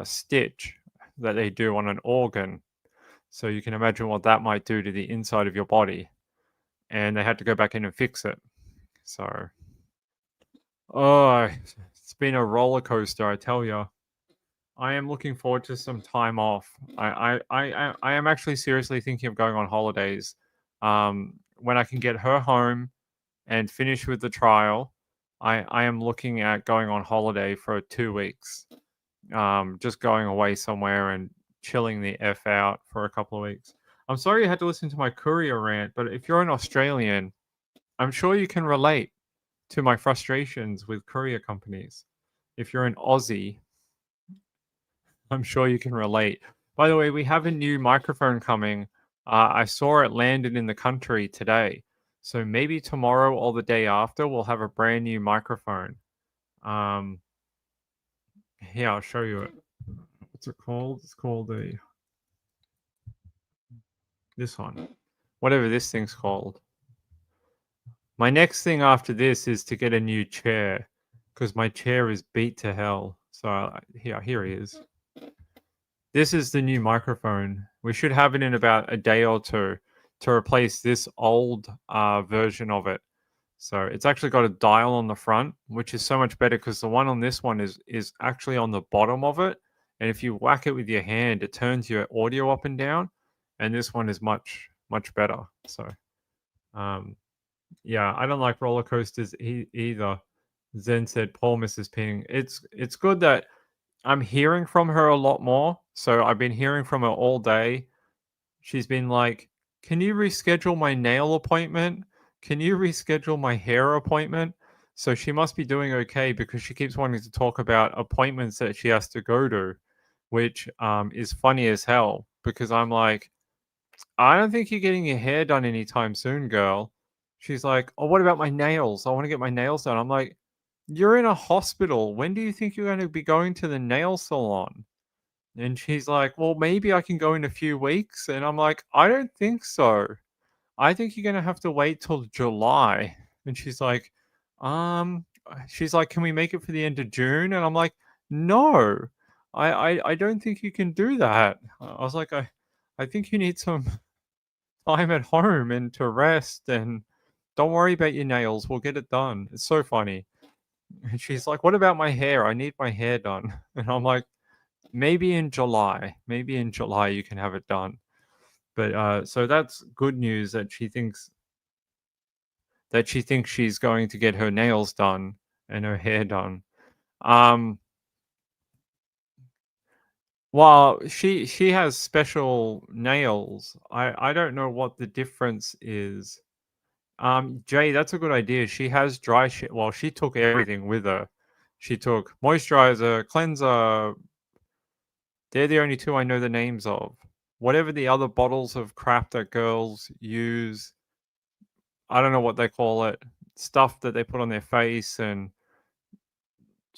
stitch that they do on an organ. So you can imagine what that might do to the inside of your body. And they had to go back in and fix it. So, oh, it's been a roller coaster, I tell you. I am looking forward to some time off. I am actually seriously thinking of going on holidays. When I can get her home and finish with the trial, I am looking at going on holiday for 2 weeks. Just going away somewhere and chilling the F out for a couple of weeks. I'm sorry you had to listen to my courier rant, but if you're an Australian, I'm sure you can relate to my frustrations with courier companies. If you're an Aussie, I'm sure you can relate. By the way, we have a new microphone coming. I saw it landed in the country today. So maybe tomorrow or the day after, we'll have a brand new microphone. Here, I'll show you it. What's it called? It's called this one. Whatever this thing's called. My next thing after this is to get a new chair because my chair is beat to hell. So here he is. This is the new microphone. We should have it in about a day or two to replace this old version of it. So it's actually got a dial on the front, which is so much better because the one on this one is actually on the bottom of it. And if you whack it with your hand, it turns your audio up and down. And this one is much better. So, yeah, I don't like roller coasters either. Zen said, "Paul misses Ping." It's good that I'm hearing from her a lot more. So I've been hearing from her all day. She's been like, "Can you reschedule my nail appointment? Can you reschedule my hair appointment?" So she must be doing okay because she keeps wanting to talk about appointments that she has to go to, which is funny as hell because I'm like, I don't think you're getting your hair done anytime soon, girl. She's like, "Oh, what about my nails? I want to get my nails done." I'm like, "You're in a hospital. When do you think you're going to be going to the nail salon?" And she's like, "Well, maybe I can go in a few weeks." And I'm like, "I don't think so. I think you're going to have to wait till July." And she's like, "Can we make it for the end of June?" And I'm like, "No, I don't think you can do that." I was like, I think you need some time at home and to rest and don't worry about your nails. We'll get it done. It's so funny. And she's like, "What about my hair? I need my hair done." And I'm like, maybe in July. Maybe in July you can have it done. But so that's good news that she thinks she's going to get her nails done and her hair done. Well, she has special nails. I don't know what the difference is. Jay, that's a good idea. She has dry shit. Well, she took everything with her. She took moisturizer, cleanser. They're the only two I know the names of. Whatever the other bottles of crap that girls use, I don't know what they call it. Stuff that they put on their face and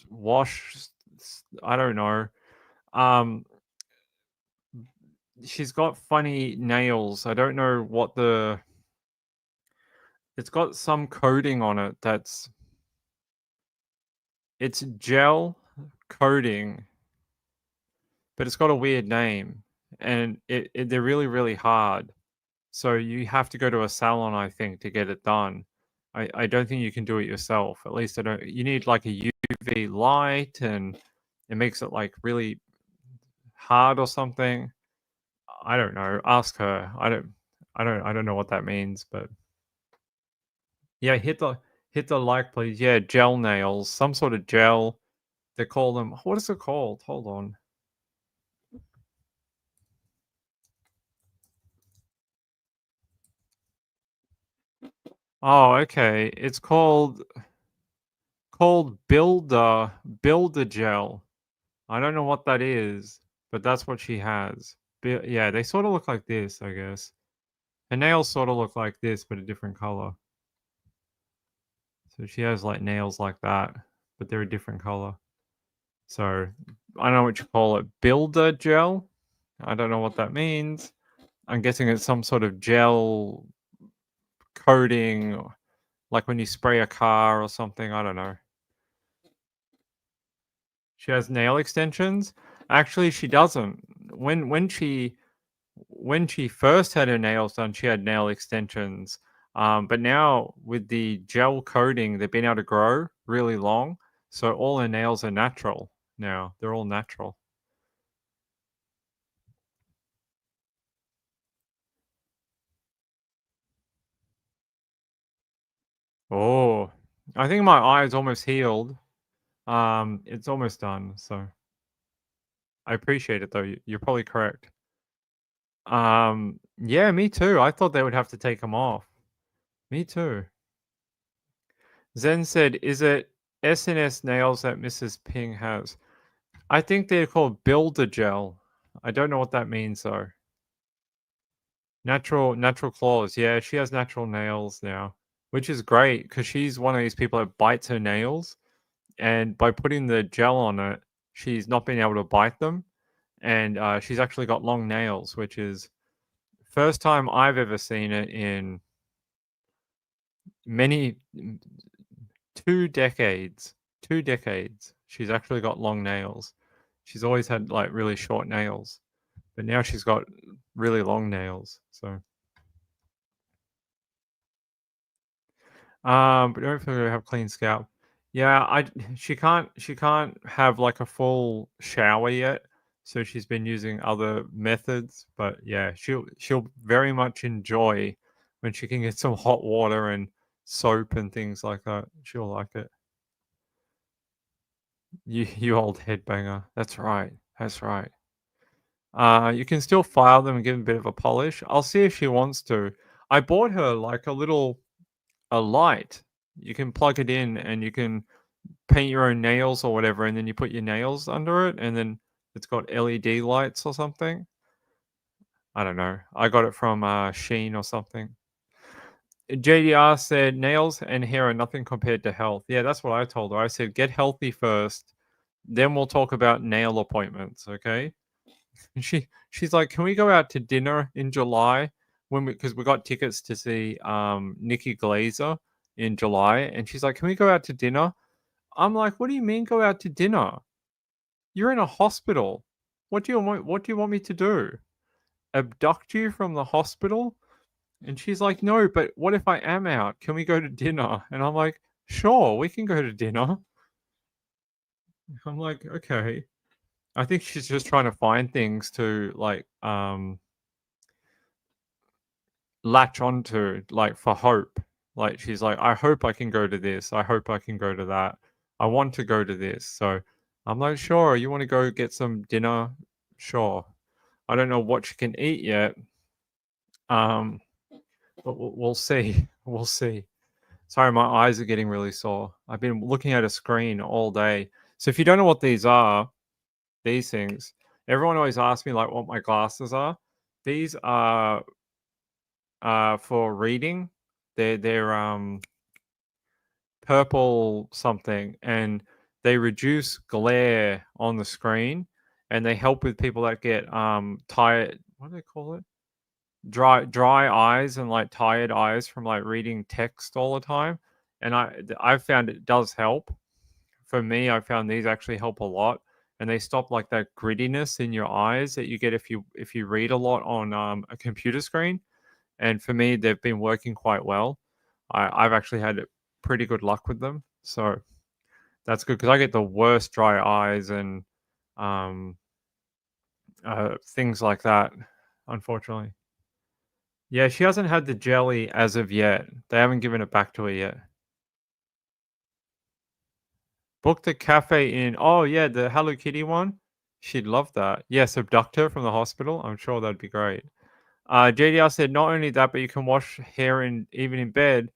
wash. I don't know. Um, she's got funny nails. I don't know what it's got some coating on it it's gel coating, but it's got a weird name and they're really, really hard. So you have to go to a salon, I think, to get it done. I don't think you can do it yourself. At least I don't. You need like a UV light and it makes it like really hard or something. I don't know. Ask her. I don't know what that means, but yeah, hit the like, please. Yeah, gel nails, some sort of gel. They call them, what is it called? Hold on. Oh, okay. It's called Builder Gel. I don't know what that is, but that's what she has. Yeah, they sort of look like this, I guess. Her nails sort of look like this, but a different color. So she has like nails like that, but they're a different color. So I don't know what you call it. Builder gel? I don't know what that means. I'm guessing it's some sort of gel coating, like when you spray a car or something. I don't know. She has nail extensions. Actually, she doesn't. When she first had her nails done, she had nail extensions. But now with the gel coating, they've been able to grow really long. So all her nails are natural now. They're all natural. Oh, I think my eye is almost healed. It's almost done. So I appreciate it though. You're probably correct. Yeah, me too. I thought they would have to take them off. Me too. Zen said, "Is it SNS nails that Mrs. Ping has?" I think they're called Builder Gel. I don't know what that means though. Natural claws. Yeah, she has natural nails now, which is great because she's one of these people that bites her nails, and by putting the gel on it, she's not been able to bite them, and she's actually got long nails, which is first time I've ever seen it in many 2 decades. 2 decades. She's actually got long nails. She's always had like really short nails, but now she's got really long nails. So, but don't feel to have clean scalp. Yeah, she can't have like a full shower yet, so she's been using other methods. But yeah, she'll very much enjoy when she can get some hot water and soap and things like that. She'll like it. You old headbanger. That's right. That's right. You can still file them and give them a bit of a polish. I'll see if she wants to. I bought her like a light. You can plug it in and you can paint your own nails or whatever, and then you put your nails under it, and then it's got LED lights or something. I don't know. I got it from Sheen or something. JDR said nails and hair are nothing compared to health. Yeah, that's what I told her. I said get healthy first, then we'll talk about nail appointments. Okay. And she's like, "Can we go out to dinner in July when because we got tickets to see Nikki Glazer in July?" And she's like, "Can we go out to dinner?" I'm like, "What do you mean go out to dinner? You're in a hospital. What do you want me to do? Abduct you from the hospital?" And she's like, "No, but what if I am out? Can we go to dinner?" And I'm like, "Sure, we can go to dinner." I'm like, "Okay." I think she's just trying to find things to like latch onto, like, for hope. Like, she's like, "I hope I can go to this. I hope I can go to that. I want to go to this." So I'm like, "Sure, you want to go get some dinner? Sure." I don't know what she can eat yet. Um, but we'll see. We'll see. Sorry, my eyes are getting really sore. I've been looking at a screen all day. So if you don't know what these are, these things, everyone always asks me like what my glasses are. These are for reading. They're purple something, and they reduce glare on the screen, and they help with people that get tired. What do they call it? Dry eyes and like tired eyes from like reading text all the time. And I've found it does help. For me, I found these actually help a lot, and they stop like that grittiness in your eyes that you get if you read a lot on a computer screen. And for me, they've been working quite well. I've actually had pretty good luck with them, so that's good because I get the worst dry eyes and um, things like that. Unfortunately, yeah, she hasn't had the jelly as of yet. They haven't given it back to her yet. Book the cafe in. Oh yeah, the Hello Kitty one. She'd love that. Yes, abduct her from the hospital. I'm sure that'd be great. JDR said not only that, but you can wash hair in even in bed.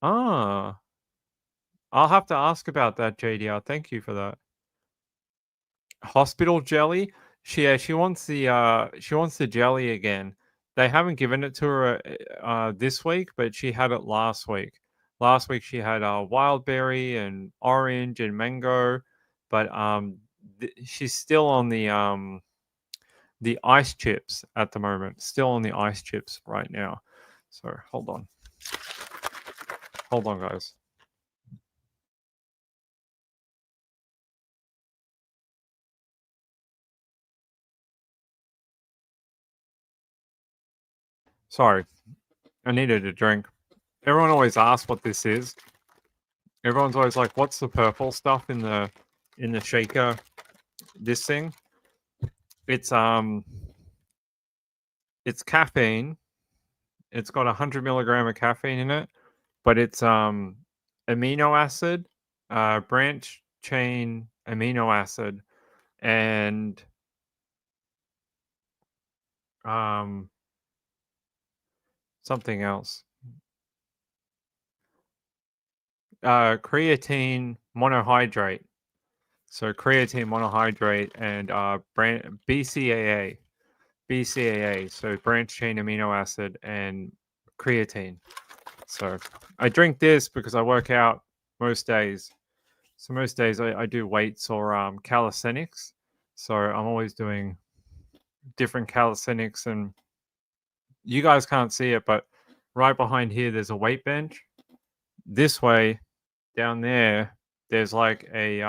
Ah, I'll have to ask about that, JDR. Thank you for that. Hospital jelly. She wants the jelly again. They haven't given it to her this week, but she had it last week. Last week she had wild berry and orange and mango, but she's still on the ice chips at the moment. Still on the ice chips right now. So hold on, guys. Sorry, I needed a drink. Everyone always asks what this is. Everyone's always like, "What's the purple stuff in the shaker?" This thing, it's it's caffeine. It's got 100 milligram of caffeine in it, but it's amino acid, branch chain amino acid, and um something else. Creatine monohydrate. So creatine monohydrate and BCAA. BCAA, so branch chain amino acid and creatine. So I drink this because I work out most days. So most days I do weights or calisthenics. So I'm always doing different calisthenics, and you guys can't see it, but right behind here there's a weight bench. This way, down there, there's like a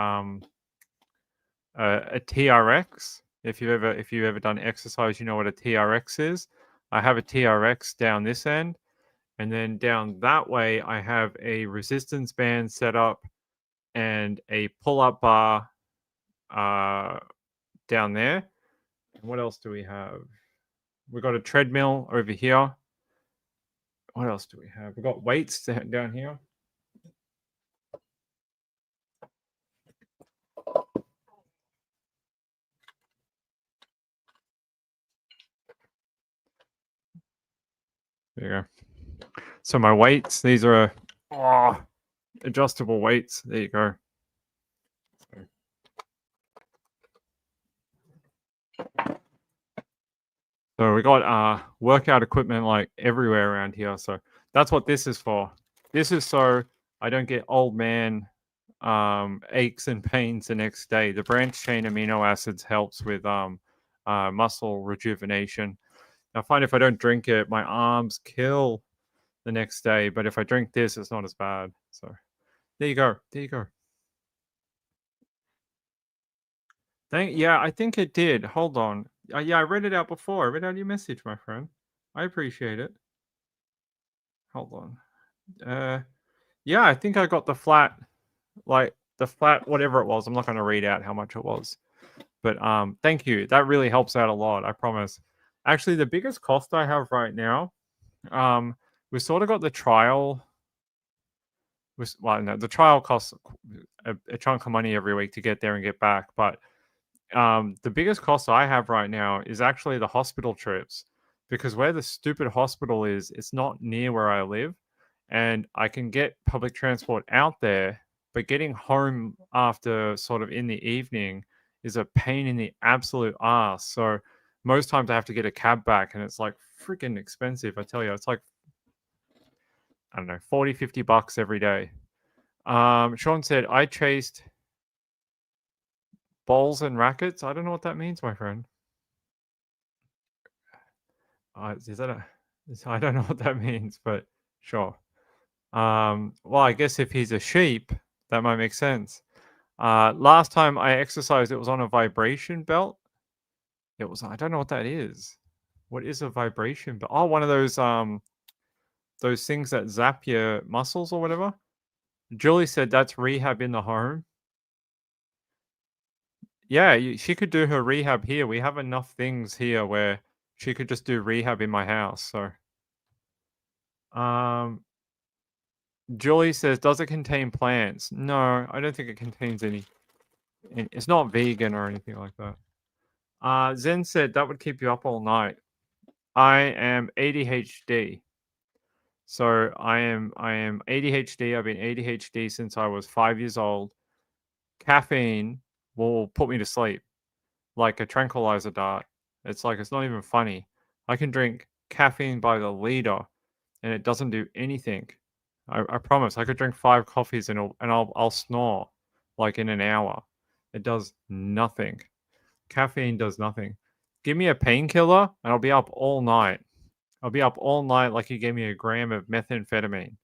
TRX. If you've ever done exercise, you know what a TRX is. I have a TRX down this end, and then down that way, I have a resistance band set up and a pull-up bar down there. And what else do we have? We've got a treadmill over here. What else do we have? We've got weights down here. There you go. So my weights, these are adjustable weights. There you go. So we got workout equipment like everywhere around here. So that's what this is for. This is so I don't get old man aches and pains the next day. The branch chain amino acids helps with muscle rejuvenation. I find if I don't drink it, my arms kill the next day. But if I drink this, it's not as bad. So there you go. There you go. Yeah, I think it did. Hold on. Yeah, I read it out before. I read out your message, my friend. I appreciate it. Hold on. Yeah, I think I got the flat, like the flat, whatever it was. I'm not going to read out how much it was, but thank you. That really helps out a lot. I promise. Actually, the biggest cost I have right now, we sort of got the trial. Well, no, the trial costs a chunk of money every week to get there and get back, but the biggest cost I have right now is actually the hospital trips, because where the stupid hospital is, it's not near where I live, and I can get public transport out there, but getting home after sort of in the evening is a pain in the absolute ass. So most times I have to get a cab back, and it's like freaking expensive. I tell you, it's like, I don't know, 40, $50 every day. Sean said, I chased balls and rackets. I don't know what that means, my friend. Is that I don't know what that means, but sure. Well, I guess if he's a sheep, that might make sense. Last time I exercised, it was on a vibration belt. It was, I don't know what that is. What is a vibration belt? Oh, one of those things that zap your muscles or whatever. Julie said that's rehab in the home. Yeah, she could do her rehab here. We have enough things here where she could just do rehab in my house. So, Julie says, does it contain plants? No, I don't think it contains any. It's not vegan or anything like that. Zen said that would keep you up all night. I am ADHD. So I am ADHD. I've been ADHD since I was 5 years old. Caffeine will put me to sleep like a tranquilizer dart. It's like it's not even funny. I can drink caffeine by the liter and it doesn't do anything. I promise. I could drink 5 coffees and I'll snore like in an hour. It does nothing. Caffeine does nothing. Give me a painkiller and I'll be up all night. I'll be up all night like you gave me a gram of methamphetamine.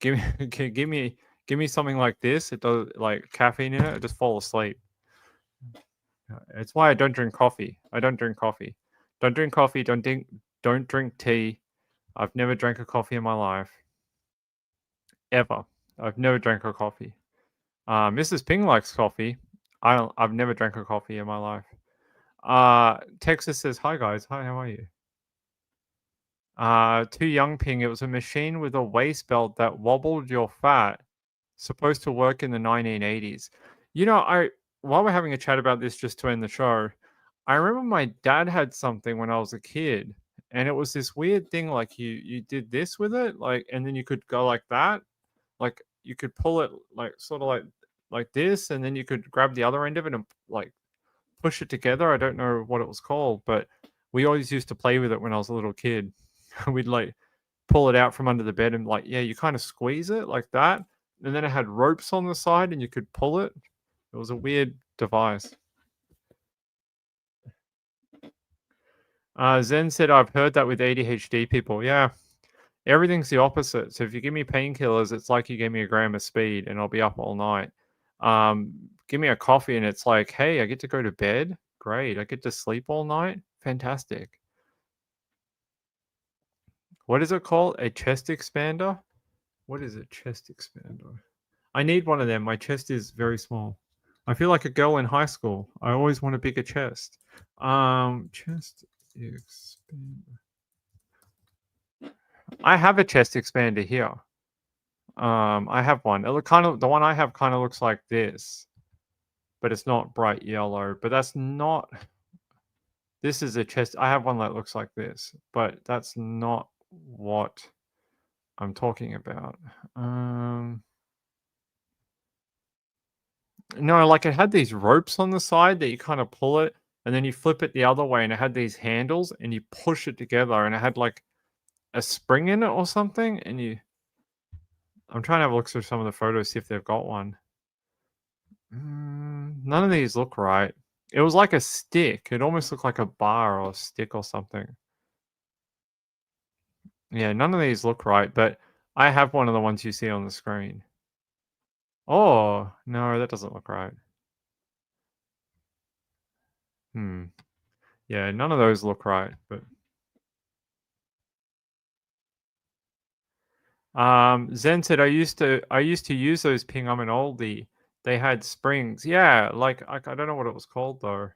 Give me give me something like this. It does like caffeine in it. I just fall asleep. It's why I don't drink coffee. I don't drink coffee. Don't drink coffee. Don't drink tea. I've never drank a coffee in my life. Ever. I've never drank a coffee. Mrs. Ping likes coffee. I've never drank a coffee in my life. Texas says, hi guys. Hi, how are you? Too Young Ping, it was a machine with a waist belt that wobbled your fat. Supposed to work in the 1980s. You know, while we're having a chat about this just to end the show, I remember my dad had something when I was a kid, and it was this weird thing like you did this with it, like, and then you could go like that, like you could pull it like sort of like this, and then you could grab the other end of it and like push it together. I don't know what it was called, but we always used to play with it when I was a little kid. We'd like pull it out from under the bed and like, yeah, you kind of squeeze it like that. And then it had ropes on the side and you could pull it. It was a weird device. Zen said, I've heard that with ADHD people. Yeah, everything's the opposite. So if you give me painkillers, it's like you gave me a gram of speed and I'll be up all night. Give me a coffee and it's like, hey, I get to go to bed. Great. I get to sleep all night. Fantastic. What is it called? A chest expander? What is a chest expander? I need one of them. My chest is very small. I feel like a girl in high school. I always want a bigger chest. Chest expander. I have a chest expander here. I have one. It look kind of the one I have kind of looks like this, but it's not bright yellow. But that's not. This is a chest. I have one that looks like this, but that's not what I'm talking about. No, like it had these ropes on the side that you kind of pull it and then you flip it the other way and it had these handles and you push it together and it had like a spring in it or something and I'm trying to have a look through some of the photos, see if they've got one. None of these look right. It was like a stick. It almost looked like a bar or a stick or something. Yeah, none of these look right, but I have one of the ones you see on the screen. Oh, no, that doesn't look right. Yeah, none of those look right, but Zen said I used to use those Ping. I'm an oldie. They had springs. Yeah, like I don't know what it was called though.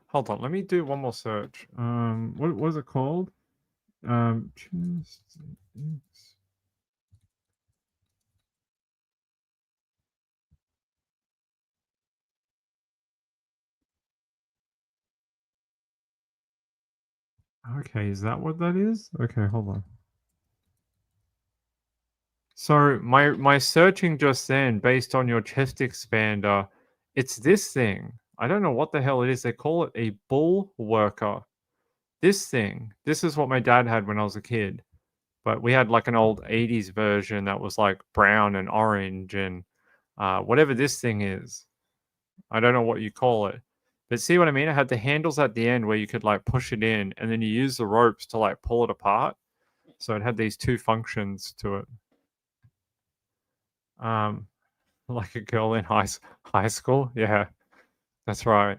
Hold on, let me do one more search. What was it called? Chest. Okay, is that what that is? Okay, hold on. So my searching just then, based on your chest expander, it's this thing. I don't know what the hell it is. They call it a bull worker. This thing. This is what my dad had when I was a kid. But we had like an old 80s version that was like brown and orange and whatever this thing is. I don't know what you call it. But see what I mean? It had the handles at the end where you could like push it in and then you use the ropes to like pull it apart. So it had these two functions to it. Like a girl in high school. Yeah, that's right.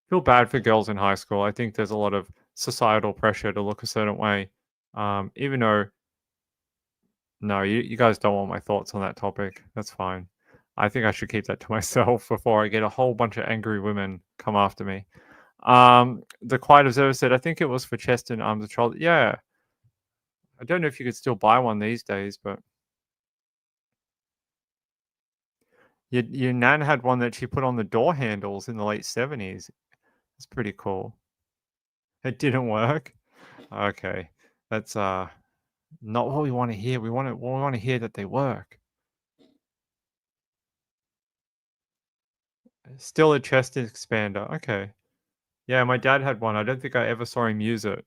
Feel bad for girls in high school. I think there's a lot of societal pressure to look a certain way. Even though, no, you guys don't want my thoughts on that topic. That's fine. I think I should keep that to myself before I get a whole bunch of angry women come after me. The Quiet Observer said, I think it was for chest and arms and shoulders. Yeah. I don't know if you could still buy one these days, but your nan had one that she put on the door handles in the late 70s. It's pretty cool. It didn't work. Okay. That's not what we want to hear. We want to hear that they work. Still a chest expander. Okay. Yeah, my dad had one. I don't think I ever saw him use it.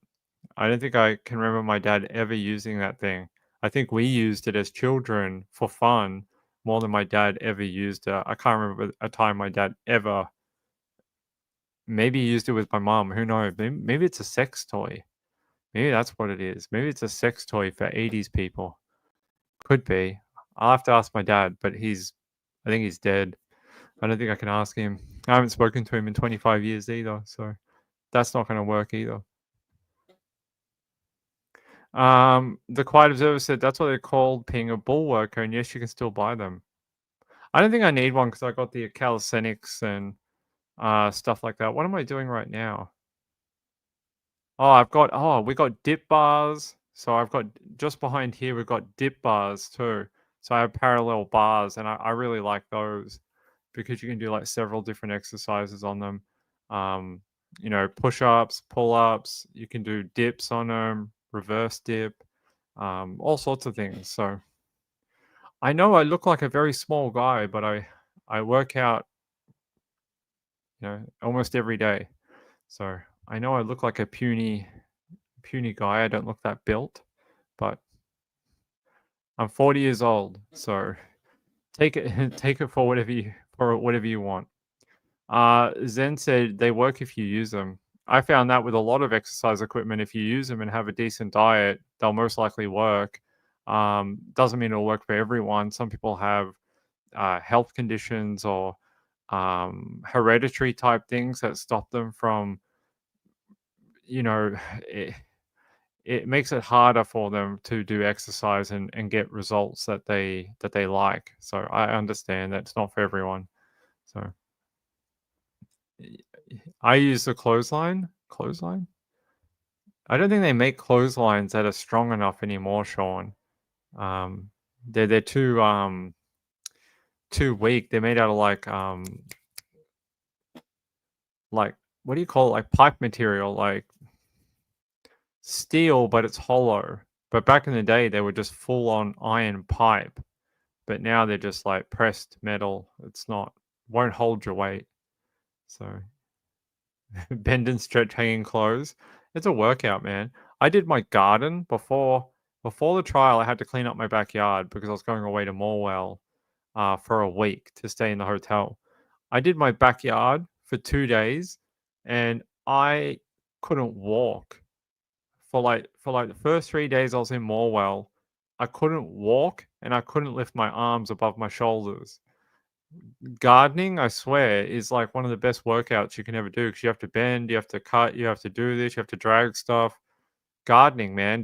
I don't think I can remember my dad ever using that thing. I think we used it as children for fun more than my dad ever used it. I can't remember a time my dad ever. Maybe he used it with my mom. Who knows? Maybe it's a sex toy. Maybe that's what it is. Maybe it's a sex toy for 80s people. Could be. I'll have to ask my dad, but I think he's dead. I don't think I can ask him. I haven't spoken to him in 25 years either, so that's not going to work either. The Quiet Observer said that's what they're called, being a bull worker, and yes, you can still buy them. I don't think I need one because I got the calisthenics and stuff like that. What am I doing right now? Oh, we got dip bars. So I've got just behind here, we've got dip bars too. So I have parallel bars, and I really like those because you can do like several different exercises on them. Push-ups, pull-ups. You can do dips on them, reverse dip, all sorts of things. So I know I look like a very small guy, but I work out, almost every day. So I know I look like a puny guy. I don't look that built, but I'm 40 years old, so take it take it for whatever you want. Zen said they work if you use them. I found that with a lot of exercise equipment, if you use them and have a decent diet, they'll most likely work. Doesn't mean it'll work for everyone. Some people have health conditions or hereditary type things that stop them from, it makes it harder for them to do exercise and get results that they like. So I understand that it's not for everyone. So I use the clothesline. Clothesline? I don't think they make clotheslines that are strong enough anymore, Sean. They're too weak. They're made out of like what do you call it? Like pipe material, like steel, but it's hollow. But back in the day, they were just full on iron pipe. But now they're just like pressed metal. Won't hold your weight. So bend and stretch hanging clothes. It's a workout, man. I did my garden before the trial. I had to clean up my backyard because I was going away to Morwell for a week to stay in the hotel. I did my backyard for 2 days, and I couldn't walk for like the first 3 days I was in Morwell. I couldn't walk and I couldn't lift my arms above my shoulders. Gardening, I swear, is like one of the best workouts you can ever do because you have to bend, you have to cut, you have to do this, you have to drag stuff. Gardening, man,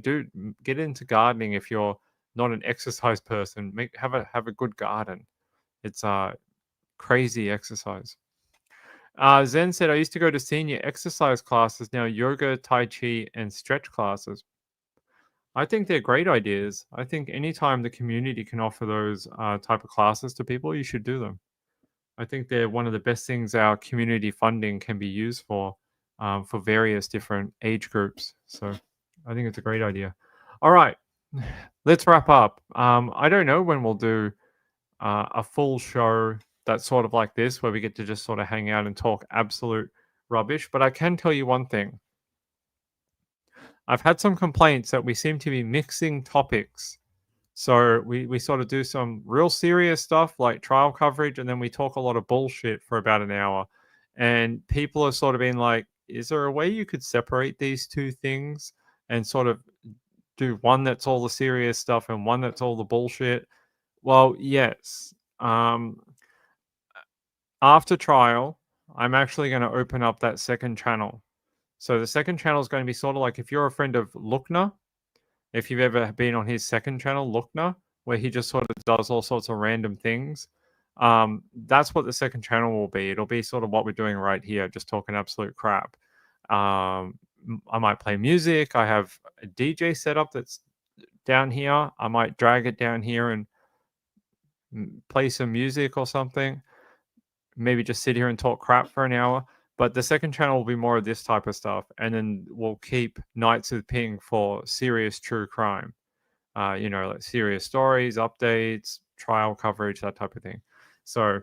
get into gardening if you're not an exercise person. Have a good garden. It's crazy exercise. Zen said, I used to go to senior exercise classes, now yoga, tai chi, and stretch classes. I think they're great ideas. I think anytime the community can offer those type of classes to people, you should do them. I think they're one of the best things our community funding can be used for various different age groups. So I think it's a great idea. All right, let's wrap up. I don't know when we'll do a full show that's sort of like this, where we get to just sort of hang out and talk absolute rubbish. But I can tell you one thing. I've had some complaints that we seem to be mixing topics. So we sort of do some real serious stuff like trial coverage, and then we talk a lot of bullshit for about an hour. And people are sort of being like, is there a way you could separate these two things and sort of do one that's all the serious stuff and one that's all the bullshit? Well, yes. After trial, I'm actually going to open up that second channel. So the second channel is going to be sort of like if you're a friend of Lookner, if you've ever been on his second channel, Lookner, where he just sort of does all sorts of random things. That's what the second channel will be. It'll be sort of what we're doing right here, just talking absolute crap. I might play music. I have a DJ setup that's down here. I might drag it down here and play some music or something. Maybe just sit here and talk crap for an hour. But the second channel will be more of this type of stuff, and then we'll keep Nights with Ping for serious true crime. Like serious stories, updates, trial coverage, that type of thing. So,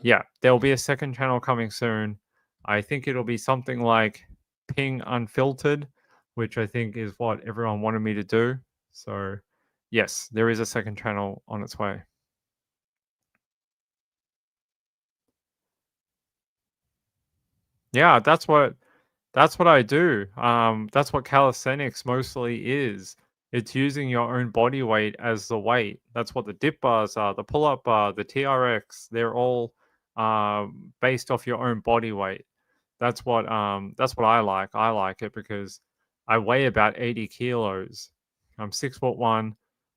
yeah, there'll be a second channel coming soon. I think it'll be something like Ping Unfiltered, which I think is what everyone wanted me to do. So, yes, there is a second channel on its way. Yeah, that's what I do. That's what calisthenics mostly is. It's using your own body weight as the weight. That's what the dip bars are, the pull-up bar, the TRX. They're all based off your own body weight. That's what I like. I like it because I weigh about 80 kilos. I'm 6'1".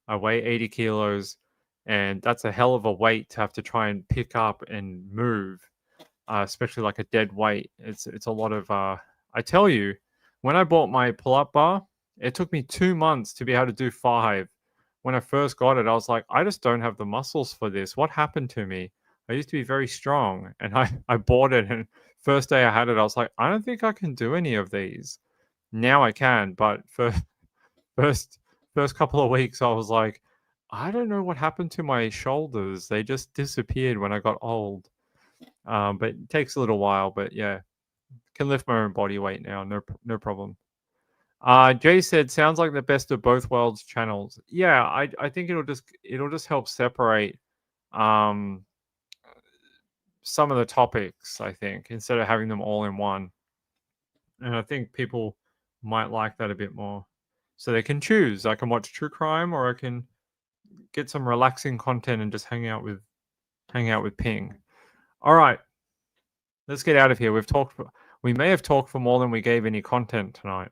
I weigh 80 kilos, and that's a hell of a weight to have to try and pick up and move, especially like a dead weight. It's a lot of. I tell you, when I bought my pull-up bar, it took me 2 months to be able to do 5. When I first got it, I was like, I just don't have the muscles for this. What happened to me? I used to be very strong, and I bought it, and first day I had it, I was like, I don't think I can do any of these. Now I can, but for first first couple of weeks, I was like, I don't know what happened to my shoulders. They just disappeared when I got old. But it takes a little while. But yeah, can lift my own body weight now. No problem. Jay said, sounds like the best of both worlds channels. Yeah, I think it'll just help separate um some of the topics, I think, instead of having them all in one. And I think people might like that a bit more. So they can choose. I can watch true crime, or I can get some relaxing content and just hang out with Ping. All right, let's get out of here. We may have talked for more than we gave any content tonight.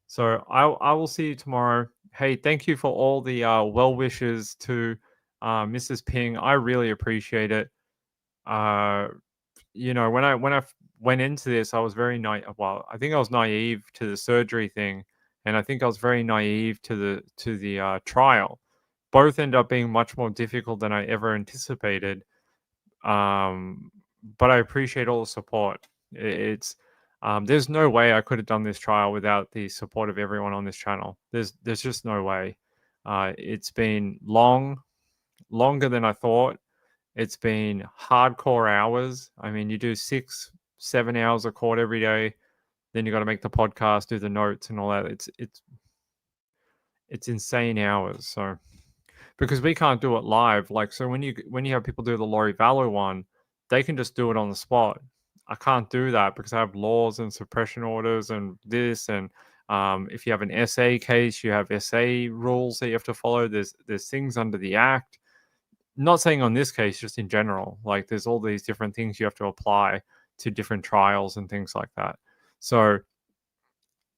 So I will see you tomorrow. Hey, thank you for all the well wishes to Mrs. Ping. I really appreciate it. Uh, when I went into this, I was very naive. Well, I think I was naive to the surgery thing, and I think I was very naive to the trial. Both end up being much more difficult than I ever anticipated. Um, but I appreciate all the support. There's no way I could have done this trial without the support of everyone on this channel. There's just no way. It's been longer than I thought. It's been hardcore hours. I mean, you do 6-7 hours of court every day. Then you got to make the podcast, do the notes, and all that. It's insane hours. So because we can't do it live, like so when you have people do the Lori Vallow one, they can just do it on the spot. I can't do that because I have laws and suppression orders and this and if you have an SA case, you have SA rules that you have to follow. There's things under the act. Not saying on this case, just in general. Like there's all these different things you have to apply to different trials and things like that. So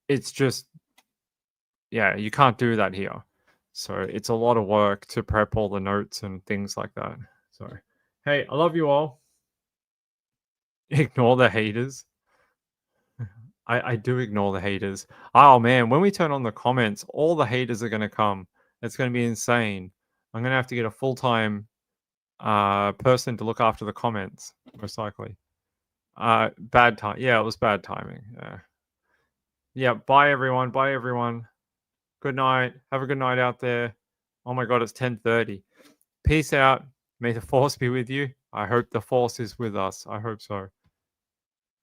it's just, yeah, you can't do that here. So it's a lot of work to prep all the notes and things like that. So, hey, I love you all. Ignore the haters. I do ignore the haters. Oh man, when we turn on the comments, all the haters are going to come. It's going to be insane. I'm going to have to get a full-time person to look after the comments, most likely. Bad time. Yeah, it was bad timing. Yeah. Bye everyone. Bye everyone. Good night. Have a good night out there. Oh my god, it's 10:30. Peace out. May the force be with you. I hope the force is with us. I hope so.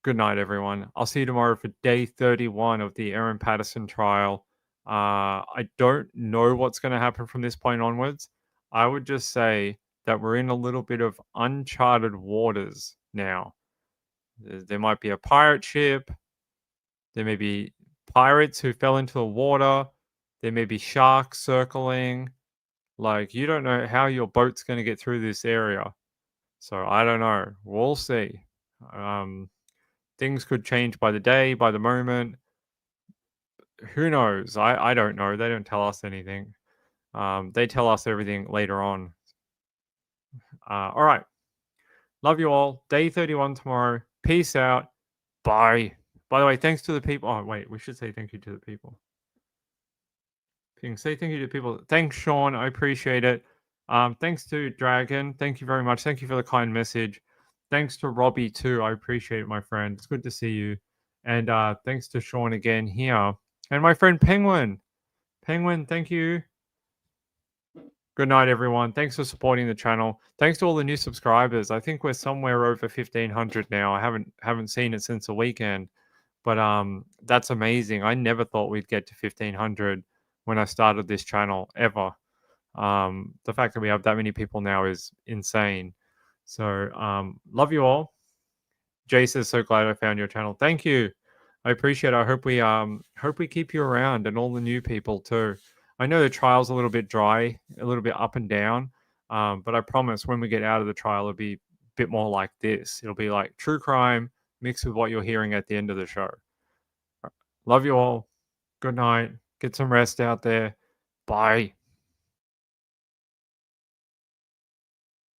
Good night, everyone. I'll see you tomorrow for day 31 of the Erin Patterson trial. I don't know what's going to happen from this point onwards. I would just say that we're in a little bit of uncharted waters now. There might be a pirate ship. There may be pirates who fell into the water. There may be sharks circling. Like, you don't know how your boat's going to get through this area. So I don't know. We'll see. Things could change by the day, by the moment. Who knows? I don't know. They don't tell us anything. They tell us everything later on. All right. Love you all. Day 31 tomorrow. Peace out. Bye. By the way, thanks to the people. Oh, wait, we should say thank you to the people. You can say thank you to people. Thanks, Sean. I appreciate it. Thanks to Dragon. Thank you very much. Thank you for the kind message. Thanks to Robbie too. I appreciate it, my friend. It's good to see you. And thanks to Sean again here. And my friend Penguin. Penguin, thank you. Good night, everyone. Thanks for supporting the channel. Thanks to all the new subscribers. I think we're somewhere over 1,500 now. I haven't seen it since the weekend, but that's amazing. I never thought we'd get to 1,500 when I started this channel ever. The fact that we have that many people now is insane. So love you all. Jay says, so glad I found your channel. Thank you. I appreciate it. I hope we keep you around and all the new people too. I know the trial's a little bit dry, a little bit up and down, but I promise when we get out of the trial, it'll be a bit more like this. It'll be like true crime mixed with what you're hearing at the end of the show. Love you all. Good night. Get some rest out there. Bye.